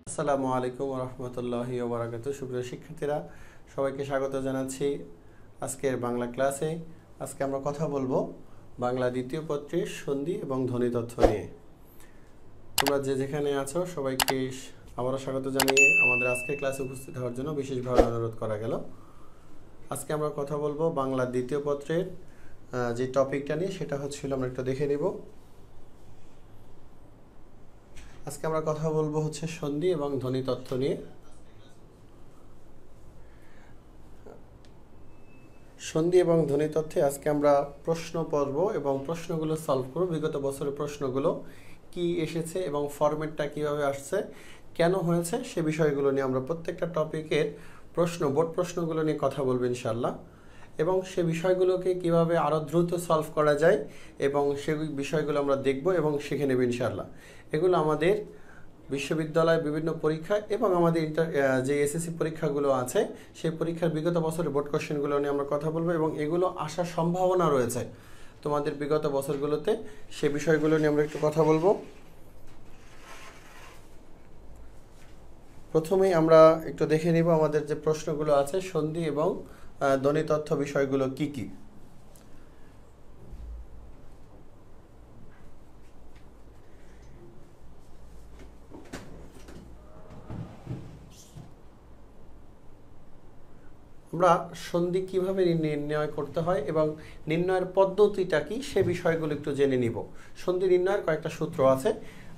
আসসালামু আলাইকুম রহমতুল্লাহি ওয়া বারাকাতুহু। সুপ্রিয় শিক্ষার্থীরা, সবাইকে স্বাগত জানাচ্ছি আজকের বাংলা ক্লাসে। আজকে আমরা কথা বলবো বাংলা দ্বিতীয় পত্রের সন্ধি এবং ধ্বনি তথ্য নিয়ে। তোমরা যে যেখানে আছো সবাইকে আবারও স্বাগত জানিয়ে আমাদের আজকের ক্লাসে উপস্থিত হওয়ার জন্য বিশেষভাবে অনুরোধ করা গেল। আজকে আমরা কথা বলবো বাংলা দ্বিতীয় পত্রের যে টপিকটা নিয়ে, সেটা হচ্ছিল, আমরা একটু দেখে নিব। আজকে আমরা কথা বলবো হচ্ছে সন্ধি এবং ধ্বনি তথ্য নিয়ে। সন্ধি এবং ধ্বনি তথ্যে আজকে আমরা প্রশ্ন পর্ব এবং প্রশ্নগুলো সলভ করব। বিগত বছরের প্রশ্নগুলো কি এসেছে এবং ফরম্যাটটা কিভাবে আসছে, কেন হয়েছে, সে বিষয়গুলো নিয়ে আমরা প্রত্যেকটা টপিকের বোর্ড প্রশ্নগুলো নিয়ে কথা বলবো ইনশাআল্লাহ। এবং সে বিষয়গুলোকে কিভাবে আরও দ্রুত সলভ করা যায় এবং সে বিষয়গুলো আমরা দেখব এবং শিখে নেব ইনশাআল্লাহ। এগুলো আমাদের বিশ্ববিদ্যালয় বিভিন্ন পরীক্ষা এবং আমাদের যে এসএসসি পরীক্ষাগুলো আছে, সেই পরীক্ষার বিগত বছরের বোর্ড কোশ্চেনগুলো নিয়ে আমরা কথা বলবো এবং এগুলো আসার সম্ভাবনা রয়েছে তোমাদের বিগত বছরগুলোতে, সে বিষয়গুলো নিয়ে আমরা একটু কথা বলবো। প্রথমেই আমরা একটু দেখে নিব আমাদের যে প্রশ্নগুলো আছে সন্ধি এবং ধ্বনি তথ্য বিষয়গুলো কি কি। আমরা সন্ধি কিভাবে নির্ণয় করতে হয় এবং নির্ণয়ের পদ্ধতিটা কি, সে বিষয়গুলো একটু জেনে নিব। সন্ধি নির্ণয়ের কয়েকটা সূত্র আছে,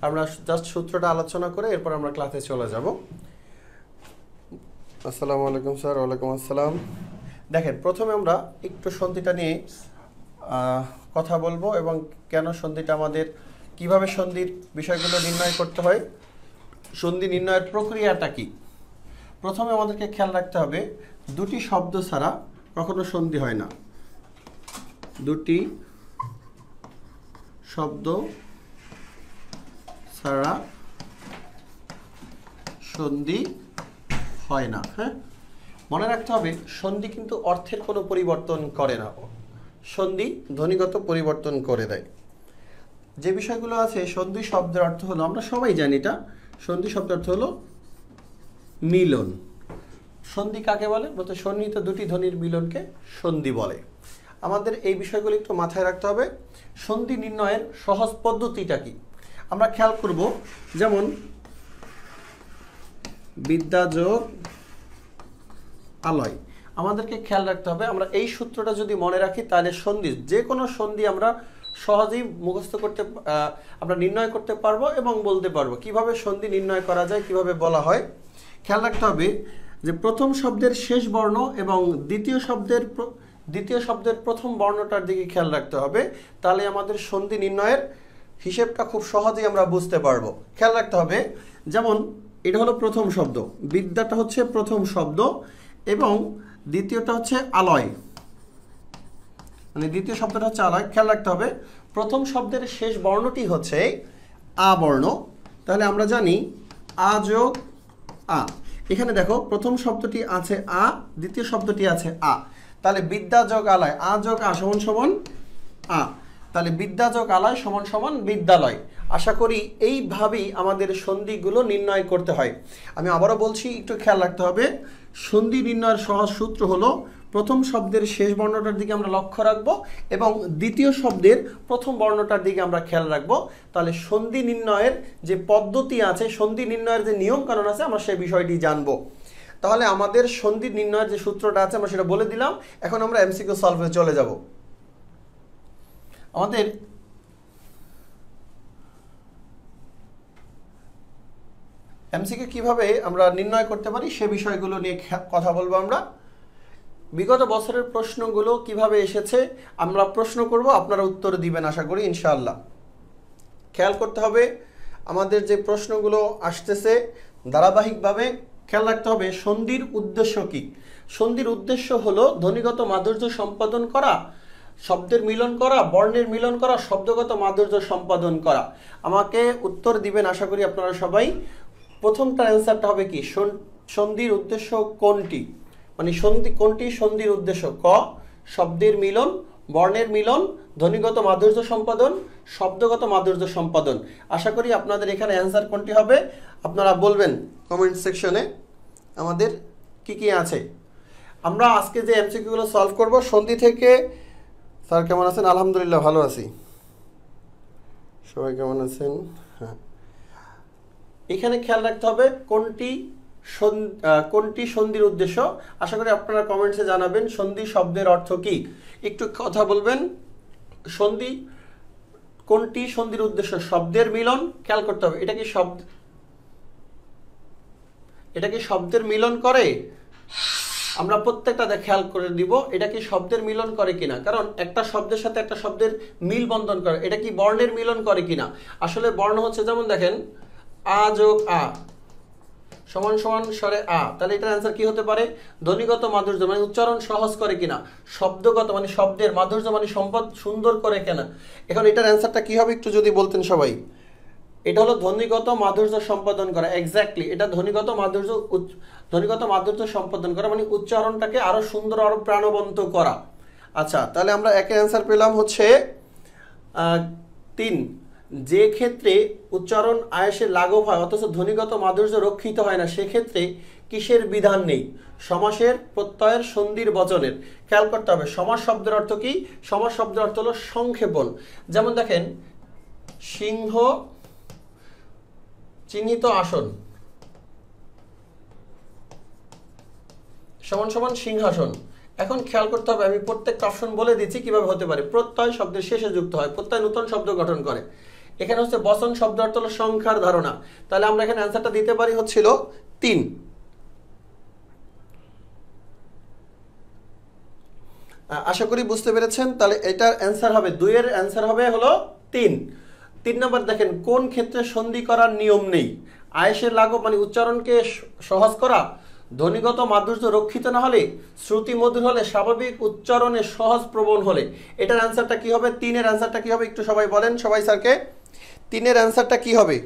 আমরা জাস্ট সূত্রটা আলোচনা করে এরপর আমরা ক্লাসে চলে যাব। আসসালামু আলাইকুম স্যার। ওয়ালাইকুম আসসালাম। দেখেন, প্রথমে আমরা একটু সন্ধিটা নিয়ে কথা বলবো এবং কেন সন্ধিটা আমাদের, কিভাবে সন্ধির বিষয়গুলো নির্ণয় করতে হয়, সন্ধি নির্ণয়ের প্রক্রিয়াটা কি। প্রথমে আমাদেরকে খেয়াল রাখতে হবে, দুটি শব্দ ছাড়া কখনো সন্ধি হয় না। দুটি শব্দ ছাড়া সন্ধি হয় না। হ্যাঁ, মনে রাখতে হবে, সন্ধি কিন্তু অর্থের কোনো পরিবর্তন করে না, সন্ধি ধ্বনিগত পরিবর্তন করে দেয়। যে বিষয়গুলো আছে, সন্ধি শব্দের অর্থ হলো, আমরা সবাই জানি এটা, সন্ধি শব্দের অর্থ হলো মিলন। সন্ধি কাকে বলে? বলতে সন্নিহিত দুটি ধ্বনির মিলনকে সন্ধি বলে। আমাদের এই বিষয়গুলো একটু মাথায় রাখতে হবে। সন্ধি নির্ণয়ের সহজ পদ্ধতিটা কি আমরা খেয়াল করব। যেমন বিদ্যা যোগ আলয়, আমাদেরকে খেয়াল রাখতে হবে, আমরা এই সূত্রটা যদি মনে রাখি তাহলে সন্ধি, যে কোনো সন্ধি আমরা সহজেই মুখস্থ করতে, আমরা নির্ণয় করতে পারবো এবং বলতে পারবো কিভাবে সন্ধি নির্ণয় করা যায়, কিভাবে বলা হয়। খেয়াল রাখতে হবে যে প্রথম শব্দের শেষ বর্ণ এবং দ্বিতীয় শব্দের প্রথম বর্ণটার দিকে খেয়াল রাখতে হবে, তাহলে আমাদের সন্ধি নির্ণয়ের হিসেবটা খুব সহজেই আমরা বুঝতে পারবো। খেয়াল রাখতে হবে, যেমন এটা হলো প্রথম শব্দ, বিদ্যাটা হচ্ছে প্রথম শব্দ এবং দ্বিতীয়টা হচ্ছে আলয়, মানে দ্বিতীয় শব্দটা হচ্ছে আলয়। খেয়াল রাখতে হবে, প্রথম শব্দের শেষ বর্ণটি হচ্ছে আ বর্ণ, তাহলে আমরা জানি আ যোগ আ। এখানে দেখো, প্রথম শব্দটি আছে আ, দ্বিতীয় শব্দটি আছে আ, তাহলে বিদ্যা যোগ আলয়, আ যোগ আ সমান সমান আ, তাহলে বিদ্যা যোগ আলয় সমান সমান বিদ্যালয়। আশা করি এইভাবেই আমাদের সন্ধিগুলো নির্ণয় করতে হয়। আমি আবারও বলছি, একটু খেয়াল রাখতে হবে, সন্ধি নির্ণয়ের সহজ সূত্র হলো, প্রথম শব্দের শেষ বর্ণটার দিকে আমরা লক্ষ্য রাখবো এবং দ্বিতীয় শব্দের প্রথম বর্ণটার দিকে আমরা খেয়াল রাখবো। তাহলে সন্ধি নির্ণয়ের যে পদ্ধতি আছে, সন্ধি নির্ণয়ের যে নিয়ম কানুন আছে, আমরা সেই বিষয়টি জানবো। তাহলে আমাদের সন্ধি নির্ণয়ের যে সূত্রটা আছে আমরা সেটা বলে দিলাম। এখন আমরা এমসিকিউ সলভে চলে যাব। আমাদের এমসিকিউ কিভাবে আমরা নির্ণয় করতে পারি সে বিষয়গুলো নিয়ে কথা বলবো আমরা। বিগত বছরের প্রশ্নগুলো কিভাবে এসেছে আমরা প্রশ্ন করব, আপনারা উত্তর দিবেন আশা করি ইনশাআল্লাহ। খেয়াল করতে হবে, আমাদের যে প্রশ্নগুলো আসতেছে ধারাবাহিকভাবে খেয়াল রাখতে হবে সন্ধির উদ্দেশ্য কি। সন্ধির উদ্দেশ্য হলো ধ্বনিগত মাধুর্য সম্পাদন করা, শব্দের মিলন করা, বর্ণের মিলন করা, শব্দগত মাধুর্য সম্পাদন করা। আমাকে উত্তর দিবেন আশা করি আপনারা সবাই। প্রথমটা অ্যান্সারটা হবে কি, সন্ধির উদ্দেশ্য কোনটি, মানে সন্ধি কোনটি সন্ধির উদ্দেশ্য? ক, শব্দের মিলন, বর্ণের মিলন, ধ্বনিগত মাধুর্য সম্পাদন, শব্দগত মাধুর্য সম্পাদন। আশা করি আপনাদের এখানে অ্যান্সার কোনটি হবে আপনারা বলবেন কমেন্ট সেকশনে আমাদের কি কি আছে। আমরা আজকে যে এমসিকিউগুলো সলভ করব সন্ধি থেকে। স্যার কেমন আছেন? আলহামদুলিল্লাহ ভালো আছি। সবাই কেমন আছেন? হ্যাঁ, এখানে খেয়াল রাখতে হবে কোনটি সন্ধির উদ্দেশ্য। আশা করি আপনারা কমেন্টসে জানাবেন সন্ধি শব্দের অর্থ কি। একটু কথা বলবেন। সন্ধি কোনটি সন্ধির উদ্দেশ্য? শব্দের মিলন। খেয়াল করতে হবে এটা কি শব্দের মিলন করে? আমরা প্রত্যেকটা খেয়াল করে দিব এটা কি শব্দের মিলন করে কিনা, কারণ একটা শব্দের সাথে একটা শব্দের মিল বন্ধন করে। এটা কি বর্ণের মিলন করে কিনা? আসলে বর্ণ হচ্ছে যেমন দেখেন আ যোগ আ সমান সমান স্বরে আ, তাহলে এটার অ্যান্সার কি হতে পারে? ধ্বনিগত মাধুর্য মানে উচ্চারণ সহজ করে কিনা, শব্দগত মানে শব্দের, মাধুর্য মানে সম্পদ সুন্দর করে কিনা। এখন এটার অ্যান্সারটা কি হবে একটু যদি বলতেন সবাই। এটা হলো ধ্বনিগত মাধুর্য সম্পাদন করা। এক্স্যাক্টলি, এটা ধ্বনিগত মাধুর্য সম্পাদন করা মানে উচ্চারণটাকে আরো সুন্দর, আরো প্রাণবন্ত করা। আচ্ছা, তাহলে আমরা একের অ্যান্সার পেলাম হচ্ছে 3। যে ক্ষেত্রে উচ্চারণ আয়েসে লাঘব হয় অথচ ধ্বনিগত মাধুর্য রক্ষিত হয় না সেক্ষেত্রে কিসের বিধান নেই? সমাসের, প্রত্যয়ের, সন্ধির, বচনের। খেয়াল করতে হবে সমাস শব্দের অর্থ কি। সমাস শব্দের অর্থ হলো সংক্ষেপণ। যেমন দেখেন সিংহ চিহ্নিত আসন সমান সমান সিংহাসন। এখন খেয়াল করতে হবে আমি প্রত্যেকটা অপশন বলে দিচ্ছি কিভাবে হতে পারে। প্রত্যয় শব্দের শেষে যুক্ত হয়, প্রত্যয় নতুন শব্দ গঠন করে। এখানে হচ্ছে বচন শব্দ অর্থ হলো সংখ্যার ধারণা। তাহলে আমরা এখানে অ্যান্সারটা দিতে পারি হচ্ছিল 3। আশা করি বুঝতে পেরেছেন। তাহলে এটার অ্যান্সার হবে 2 এর অ্যান্সার হবে হলো 3। 3 নম্বর দেখেন কোন ক্ষেত্রে সন্ধি করার নিয়ম নেই? আয়েসের লাঘব মানে উচ্চারণকে সহজ করা, ধ্বনিগত মাধুর্য রক্ষিত না হলে, শ্রুতি মধুর হলে, স্বাভাবিক উচ্চারণে সহজ প্রবণ হলে। এটার অ্যান্সারটা কি হবে? 3 এর অ্যান্সারটা কি হবে একটু সবাই বলেন, সবাই স্যারকে। 3 এর অ্যান্সারটা কি হবে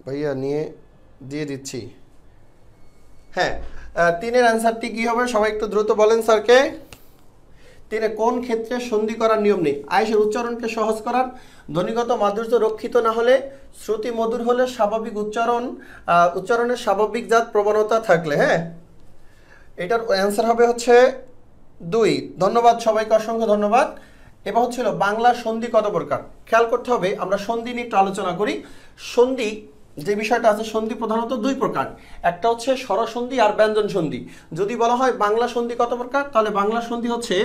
ভাইয়া? নিয়ে দিয়ে দিচ্ছি। হ্যাঁ, 3 এর অ্যান্সারটি কি হবে সবাই একটু দ্রুত বলেন স্যারকে। 3 কোন ক্ষেত্রে সন্ধি করার নিয়ম নেই? আয়েসের উচ্চারণকে সহজ করার, ধ্বনিগত মাধুর্য রক্ষিত না হলে, শ্রুতি মধুর হলে, স্বাভাবিক উচ্চারণের স্বাভাবিক জাত প্রবণতা থাকলে। হ্যাঁ, এটার অ্যান্সার হবে হচ্ছে 2। ধন্যবাদ সবাইকে, অসংখ্য ধন্যবাদ। এবার হচ্ছিল বাংলা সন্ধি কত প্রকার। খেয়াল করতে হবে আমরা সন্ধি নিয়ে একটু আলোচনা করি। সন্ধি যে বিষয়টা আছে, সন্ধি প্রধানত 2 প্রকার। একটা হচ্ছে স্বরসন্ধি আর ব্যঞ্জন সন্ধি। যদি বলা হয় বাংলা সন্ধি কত প্রকার, তাহলে বাংলা সন্ধি হচ্ছে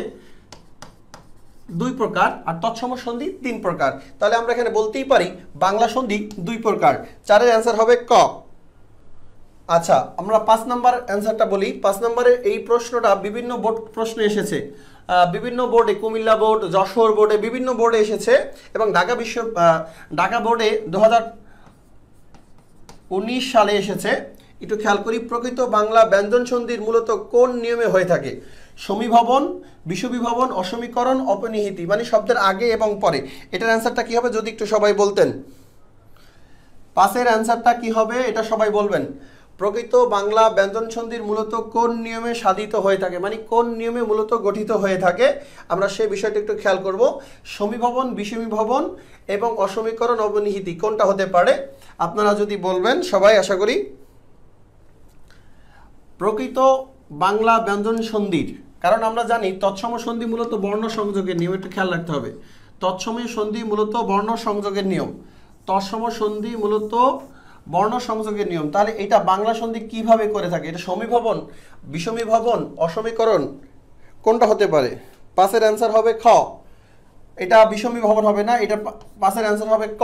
2 প্রকার আর তৎসম সন্ধি 3 প্রকার। তাহলে আমরা এখানে বলতেই পারি বাংলা সন্ধি 2 প্রকার। 4 এর অ্যান্সার হবে ক। আচ্ছা, আমরা 5 নম্বর অ্যান্সারটা বলি। 5 নম্বরের এই প্রশ্নটা বিভিন্ন বোর্ড প্রশ্নে এসেছে, বিভিন্ন বোর্ডে, কুমিল্লা বোর্ড, যশোর বোর্ডে, বিভিন্ন বোর্ডে এসেছে এবং ঢাকা বোর্ডে 2019 সালে এসেছে। একটু খেয়াল করি, প্রকৃত বাংলা ব্যঞ্জন সন্ধির মূলত কোন নিয়মে হয়ে থাকে? সমীভবন, বিষমীভবন, অসমীকরণ, অপনিহিতি মানে শব্দের আগে এবং পরে। এটার অ্যান্সারটা কি হবে যদি একটু সবাই বলতেন। 5 এর অ্যান্সারটা কি হবে এটা সবাই বলবেন। প্রকৃত বাংলা ব্যঞ্জন সন্ধির মূলত কোন নিয়মে সাধিত হয়ে থাকে মানে কোন নিয়মে মূলত গঠিত হয়ে থাকে, আমরা সেই বিষয়টা একটু খেয়াল করব। সমীভবন, বিষমীভবন এবং অসমীকরণ, অবনিহিতি কোনটা হতে পারে আপনারা যদি বলবেন সবাই। আশা করি প্রকৃত বাংলা ব্যঞ্জন সন্ধির, কারণ আমরা জানি তৎসম সন্ধি মূলত বর্ণ সংযোগের নিয়ম, একটু খেয়াল রাখতে হবে। তৎসম সন্ধি মূলত বর্ণ সংযোগের নিয়ম, তৎসম সন্ধি মূলত বর্ণ সংযোগের নিয়ম। তাহলে এটা বাংলা সন্ধি কিভাবে করে থাকে? এটা সমীভবন, বিষমীভবন, অসমীকরণ কোনটা হতে পারে? 5 এর অ্যান্সার হবে খ। এটা বিষমীভবন হবে না, এটা 5 এর অ্যান্সার হবে ক,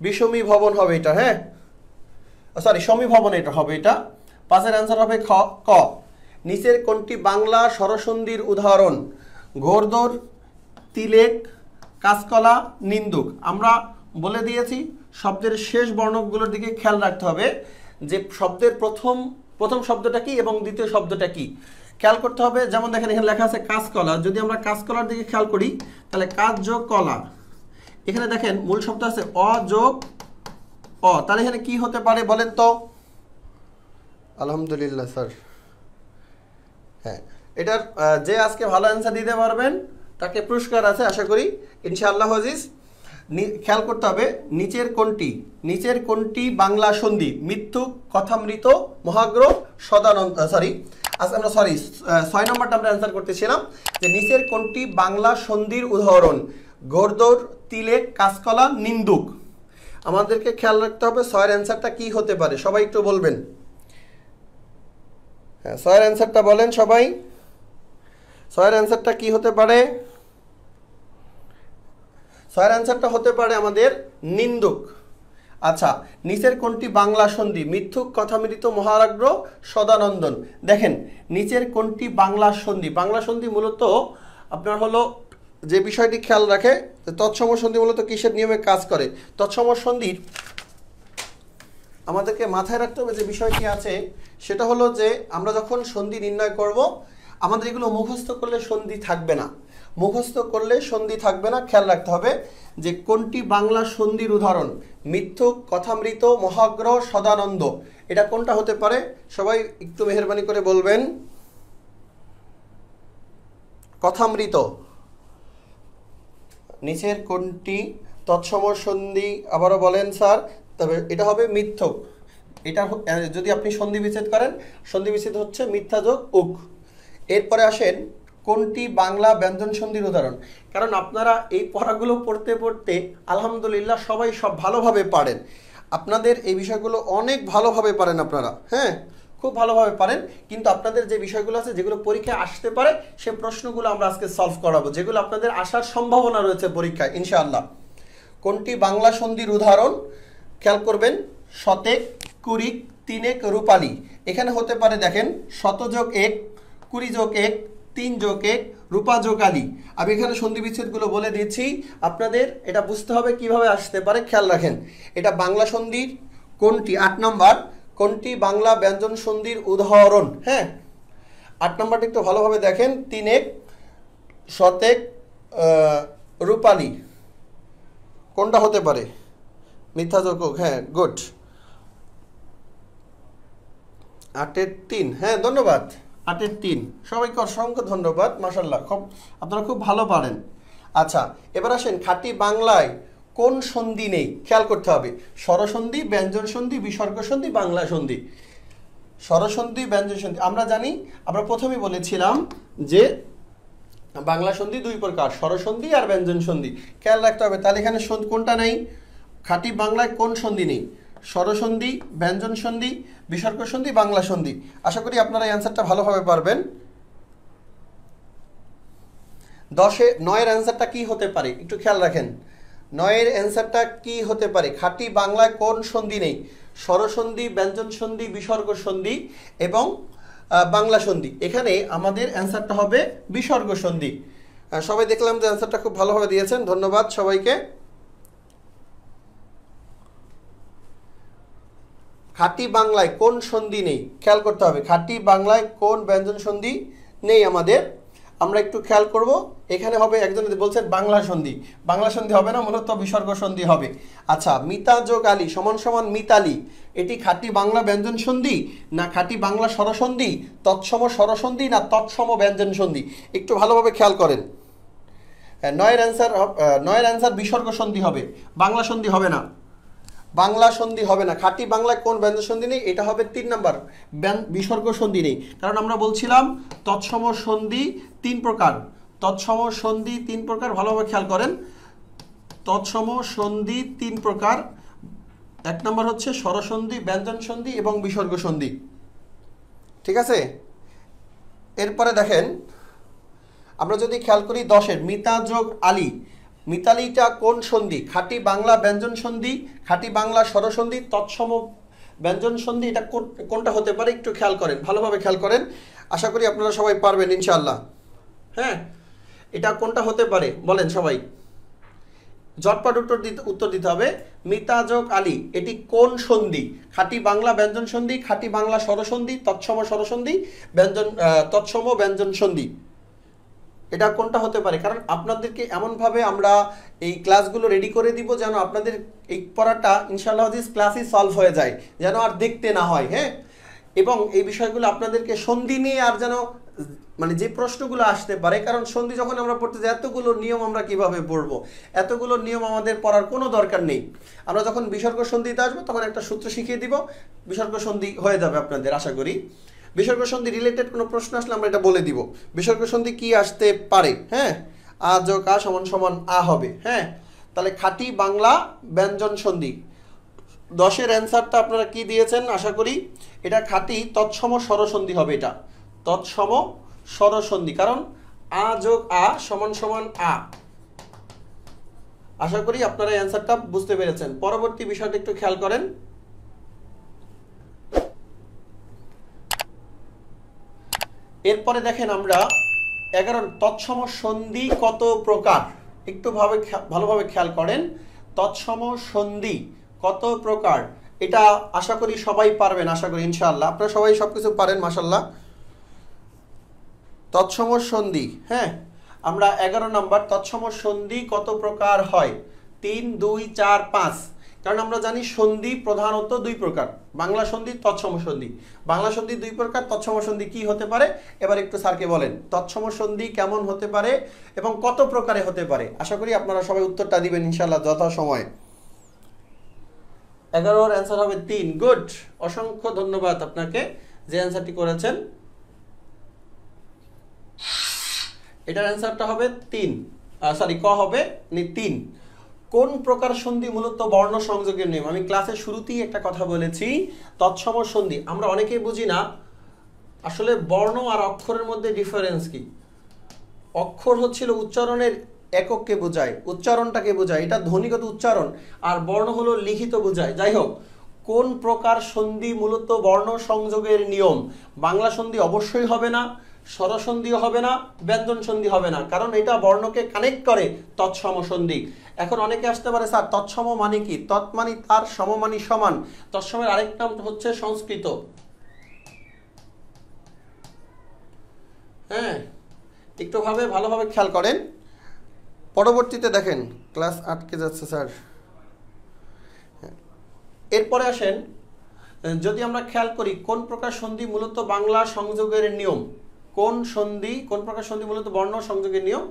বিষমীভবন হবে এটা। হ্যাঁ, সরি, সমীভবন এটা হবে। এটা 5 এর অ্যান্সার হবে ক। নিচের কোনটি বাংলা স্বরসন্ধির উদাহরণ? ঘোড়দৌড়, তিলেক, কাঁচকলা, নিন্দুক। আমরা বলে দিয়েছি শব্দের শেষ বর্ণগুলোর দিকে খেয়াল রাখতে হবে যে শব্দের প্রথম শব্দটা কি এবং দ্বিতীয় শব্দটা কি খেয়াল করতে হবে। যেমন দেখেন এখানে লেখা আছে কাঁচকলা, যদি আমরা কাঁচকলার দিকে খেয়াল করি তাহলে কাঁচ যোগ কলা, এখানে দেখেন মূল শব্দ আছে অ যোগ অ, তাহলে এখানে কি হতে পারে বলেন তো? আলহামদুলিল্লাহ স্যার। হ্যাঁ, এটার যে আজকে ভালো অ্যান্সার দিতে পারবেন তাকে পুরস্কার আছে আশা করি ইনশাআল্লাহ আজিজ। খেয়াল করতে হবে নিচের কোনটি বাংলা সন্ধি? মিথ্যুক, কথামৃত, মহাগ্রহ, সদানন্দ। আমরা 6 নম্বরটা আমরা অ্যান্সার করতেছিলাম যে নিচের কোনটি বাংলা সন্ধির উদাহরণ? ঘোড়দৌড়, তিলেক, কাঁচকলা, নিন্দুক। আমাদেরকে খেয়াল রাখতে হবে 6-এর অ্যান্সারটা কি হতে পারে, সবাই একটু বলবেন। হ্যাঁ, 6-এর অ্যান্সারটা বলেন সবাই। 6-এর অ্যান্সারটা কি হতে পারে? 6-এর অ্যান্সারটা হতে পারে আমাদের নিন্দুক। আচ্ছা, নিচের কোনটি বাংলা সন্ধি? মিথ্যুক, কথামৃত, মহাগ্রহ, সদানন্দন। দেখেন নিচের কোনটি বাংলা সন্ধি? বাংলা সন্ধি মূলত আপনার হলো যে বিষয়টি খেয়াল রাখে, তৎসম সন্ধি মূলত কিসের নিয়মে কাজ করে? তৎসম সন্ধির আমাদেরকে মাথায় রাখতে হবে যে বিষয়টি আছে সেটা হলো যে আমরা যখন সন্ধি নির্ণয় করব আমাদের এগুলো মুখস্থ করলে সন্ধি থাকবে না। খেয়াল রাখতে হবে যে কোনটি বাংলা সন্ধির উদাহরণ? মিথ্যুক, কথামৃত, মহাগ্রহ, সদানন্দ। এটা কোনটা হতে পারে? সবাই একটু মেহেরবানি করে বলবেন। কথামৃত। নিচের কোনটি তৎসম সন্ধি? আবারও বলেন স্যার। তবে এটা হবে মিথ্যুক। এটা যদি আপনি সন্ধি বিচ্ছেদ করেন, সন্ধি বিচ্ছেদ হচ্ছে মিথ্যা যোগ উক। এরপরে আসেন কোনটি বাংলা ব্যঞ্জন সন্ধির উদাহরণ? কারণ আপনারা এই পড়াগুলো পড়তে পড়তে আলহামদুলিল্লাহ সবাই সব ভালোভাবে পারেন। আপনাদের এই বিষয়গুলো অনেক ভালোভাবে পারেন আপনারা, হ্যাঁ, খুব ভালোভাবে পারেন। কিন্তু আপনাদের যে বিষয়গুলো আছে যেগুলো পরীক্ষায় আসতে পারে সে প্রশ্নগুলো আমরা আজকে সলভ করাবো, যেগুলো আপনাদের আসার সম্ভাবনা রয়েছে পরীক্ষায় ইনশাআল্লাহ। কোনটি বাংলা সন্ধির উদাহরণ? খেয়াল করবেন, শতেক, কুড়িক, তিনেক, রূপালী। এখানে হতে পারে দেখেন 100+1, 20+1, 3+1, রূপা যোগ আলী। আমি এখানে সন্ধি বিচ্ছেদগুলো বলে দিচ্ছি, আপনাদের এটা বুঝতে হবে কিভাবে আসতে পারে। খেয়াল রাখেন এটা বাংলা সন্ধির কোনটি? 8 নম্বর, কোনটি বাংলা ব্যঞ্জন সন্ধির উদাহরণ? হ্যাঁ, 8 নম্বরটা একটু ভালোভাবে দেখেন। তিনেক, শতেক, রূপালী কোনটা হতে পারে? মিথ্যা যোগ, হ্যাঁ, গুড। 8-এর 3, হ্যাঁ, ধন্যবাদ। 8-এর 3, সবাইকে অসংখ্য ধন্যবাদ, মাশাআল্লাহ, আপনারা খুব ভালো পারেন। আচ্ছা, এবার আসেন খাঁটি বাংলায় কোন সন্ধি নেই? খেয়াল করতে হবে, স্বরসন্ধি, ব্যঞ্জন সন্ধি, বিসর্গ সন্ধি, বাংলা সন্ধি। স্বরসন্ধি, ব্যঞ্জন সন্ধি আমরা জানি, আমরা প্রথমেই বলেছিলাম যে বাংলা সন্ধি 2 প্রকার, স্বরসন্ধি আর ব্যঞ্জন সন্ধি। খেয়াল রাখতে হবে তাহলে এখানে কোনটা নেই? খাঁটি বাংলায় কোন সন্ধি নেই? স্বরসন্ধি, ব্যঞ্জন সন্ধি, বিসর্গ সন্ধি, বাংলা সন্ধি। আশা করি আপনারা এই অ্যান্সারটা ভালোভাবে পারবেন। 9-এর অ্যান্সারটা কি হতে পারে? একটু খেয়াল রাখেন, 9-এর অ্যান্সারটা কি হতে পারে? খাঁটি বাংলায় কোন সন্ধি নেই? স্বরসন্ধি, ব্যঞ্জন সন্ধি, বিসর্গ সন্ধি এবং বাংলা সন্ধি। এখানে আমাদের অ্যান্সারটা হবে বিসর্গ সন্ধি। সবাই দেখলাম যে অ্যান্সারটা খুব ভালোভাবে দিয়েছেন, ধন্যবাদ সবাইকে। খাঁটি বাংলায় কোন সন্ধি নেই? খেয়াল করতে হবে খাঁটি বাংলায় কোন ব্যঞ্জন সন্ধি নেই আমাদের। আমরা একটু খেয়াল করব, এখানে হবে, একজন বলছেন বাংলা সন্ধি। বাংলা সন্ধি হবে না, মূলত বিসর্গ সন্ধি হবে। আচ্ছা, মিতা যোগ আলী সমান সমান মিতালি, এটি খাঁটি বাংলা ব্যঞ্জন সন্ধি না খাঁটি বাংলা স্বরসন্ধি, তৎসম স্বরসন্ধি না তৎসম ব্যঞ্জন সন্ধি? একটু ভালোভাবে খেয়াল করেন। 9-এর অ্যান্সার বিসর্গ সন্ধি হবে, বাংলা সন্ধি হবে না। বাংলা সন্ধি হবে না। খাঁটি বাংলায় কোন ব্যঞ্জন সন্ধি নেই? এটা হবে 3 নম্বর, বিসর্গ সন্ধি নেই। কারণ আমরা বলছিলাম তৎসম সন্ধি 3 প্রকার। তৎসম সন্ধি 3 প্রকার, ভালোভাবে খেয়াল করেন। তৎসম সন্ধি 3 প্রকার। 1 নম্বর হচ্ছে স্বরসন্ধি, ব্যঞ্জন সন্ধি এবং বিসর্গ সন্ধি। ঠিক আছে, এরপরে দেখেন আমরা যদি খেয়াল করি 10-এর মিতা যোগ আলী, মিতালিটা কোন সন্ধি? খাঁটি বাংলা ব্যঞ্জন সন্ধি, খাঁটি বাংলা স্বরসন্ধি, তৎসম ব্যঞ্জন সন্ধি। এটা কোনটা হতে পারে? একটু খেয়াল করেন, ভালোভাবে খেয়াল করেন, আশা করি আপনারা সবাই পারবেন ইনশাআল্লাহ। হ্যাঁ, এটা কোনটা হতে পারে বলেন সবাই, ঝটপট উত্তর দিতে হবে। মিতা যোগ আলী এটি কোন সন্ধি? খাঁটি বাংলা ব্যঞ্জন সন্ধি, খাঁটি বাংলা স্বরসন্ধি, তৎসম স্বরসন্ধি, তৎসম ব্যঞ্জন সন্ধি। এটা কোনটা হতে পারে? কারণ আপনাদেরকে এমনভাবে আমরা এই ক্লাসগুলো রেডি করে দিব যেন আপনাদের এই পড়াটা ইনশাআল্লাহ ক্লাসই সলভ হয়ে যায়, যেন আর দেখতে না হয়। হ্যাঁ, এবং এই বিষয়গুলো আপনাদেরকে সন্ধি নিয়ে আর যেন মানে যে প্রশ্নগুলো আসতে পারে, কারণ সন্ধি যখন আমরা পড়তে যাই এতগুলো নিয়ম আমরা কিভাবে পড়বো, এতগুলো নিয়ম আমাদের পড়ার কোনো দরকার নেই। আমরা যখন বিসর্গ সন্ধিতে আসবো তখন একটা সূত্র শিখিয়ে দিব, বিসর্গ সন্ধি হয়ে যাবে আপনাদের আশা করি। বিসর্গ সন্ধি রিলেটেড কোনো প্রশ্ন আসলে আমরা এটা বলে দিব। বিসর্গ সন্ধি কি আসতে পারে? হ্যাঁ, আ যোগ আ সমান সমান আ হবে। হ্যাঁ, তাহলে খাঁটি বাংলা ব্যঞ্জন সন্ধি 10-এর অ্যান্সারটা আপনারা কি দিয়েছেন আশা করি। এটা খাঁটি তৎসম স্বরসন্ধি হবে, এটা তৎসম স্বরসন্ধি, কারণ আ যোগ আ সমান সমান আ। আশা করি আপনারা অ্যান্সারটা বুঝতে পেরেছেন। পরবর্তী বিষয়টা একটু খেয়াল করেন। এরপরে দেখেন আমরা 11 তৎসম সন্ধি কত প্রকার, একটু ভালোভাবে খেয়াল করেন। তৎসম সন্ধি কত প্রকার, এটা আশা করি সবাই পারবেন, আশা করি ইনশাআল্লাহ আপনারা সবাই সবকিছু পারেন মাশাআল্লাহ। তৎসম সন্ধি, হ্যাঁ, আমরা 11 নম্বর তৎসম সন্ধি কত প্রকার হয়, 3, 2, 4, 5। কারণ আমরা জানি সন্ধি প্রধানত 2 প্রকার, বাংলা সন্ধি, তৎসম সন্ধি। বাংলা সন্ধি 2 প্রকার, তৎসম সন্ধি কি হতে পারে এবার একটু স্যারকে বলেন। তৎসম সন্ধি কেমন হতে পারে এবং কত প্রকারে হতে পারে, আশা করি আপনারা সবাই উত্তরটা দিবেন ইনশাআল্লাহ যথাসময়ে। 11-এর অ্যান্সার হবে 3। গুড, অসংখ্য ধন্যবাদ আপনাকে যে অ্যান্সারটি করেছেন। এটার অ্যান্সারটা হবে 3, সরি ক হবে 3। কোন প্রকার সন্ধি মূলত বর্ণ সংযোগের নিয়ম? আমি ক্লাসের শুরুতেই একটা কথা বলেছি, তৎসম সন্ধি আমরা অনেকেই বুঝি না আসলে বর্ণ আর অক্ষরের মধ্যে ডিফারেন্স কি। অক্ষর হচ্ছিল উচ্চারণের একককে বোঝায়, উচ্চারণটাকে বোঝায়, এটা ধ্বনিগত উচ্চারণ, আর বর্ণ হলো লিখিত বোঝায়। যাই হোক, কোন প্রকার সন্ধি মূলত বর্ণ সংযোগের নিয়ম? বাংলা সন্ধি অবশ্যই হবে না, স্বরসন্ধিও হবে না, ব্যঞ্জন সন্ধি হবে না, কারণ এটা বর্ণকে কানেক্ট করে তৎসম সন্ধি। এখন অনেকে আসতে পারে স্যার তৎসম মানে কি? তৎ মানে তার, সম মানে সমান। তৎসমের আরেক নাম হচ্ছে সংস্কৃত। হ্যাঁ, একটু ভালোভাবে খেয়াল করেন। পরবর্তীতে দেখেন ক্লাস আটকে যাচ্ছে স্যার। এরপরে আসেন, যদি আমরা খেয়াল করি কোন প্রকার সন্ধি মূলত বাংলা সংযোগের নিয়ম, কোন প্রকার সন্ধি মূলত বর্ণ সংযোগের নিয়ম,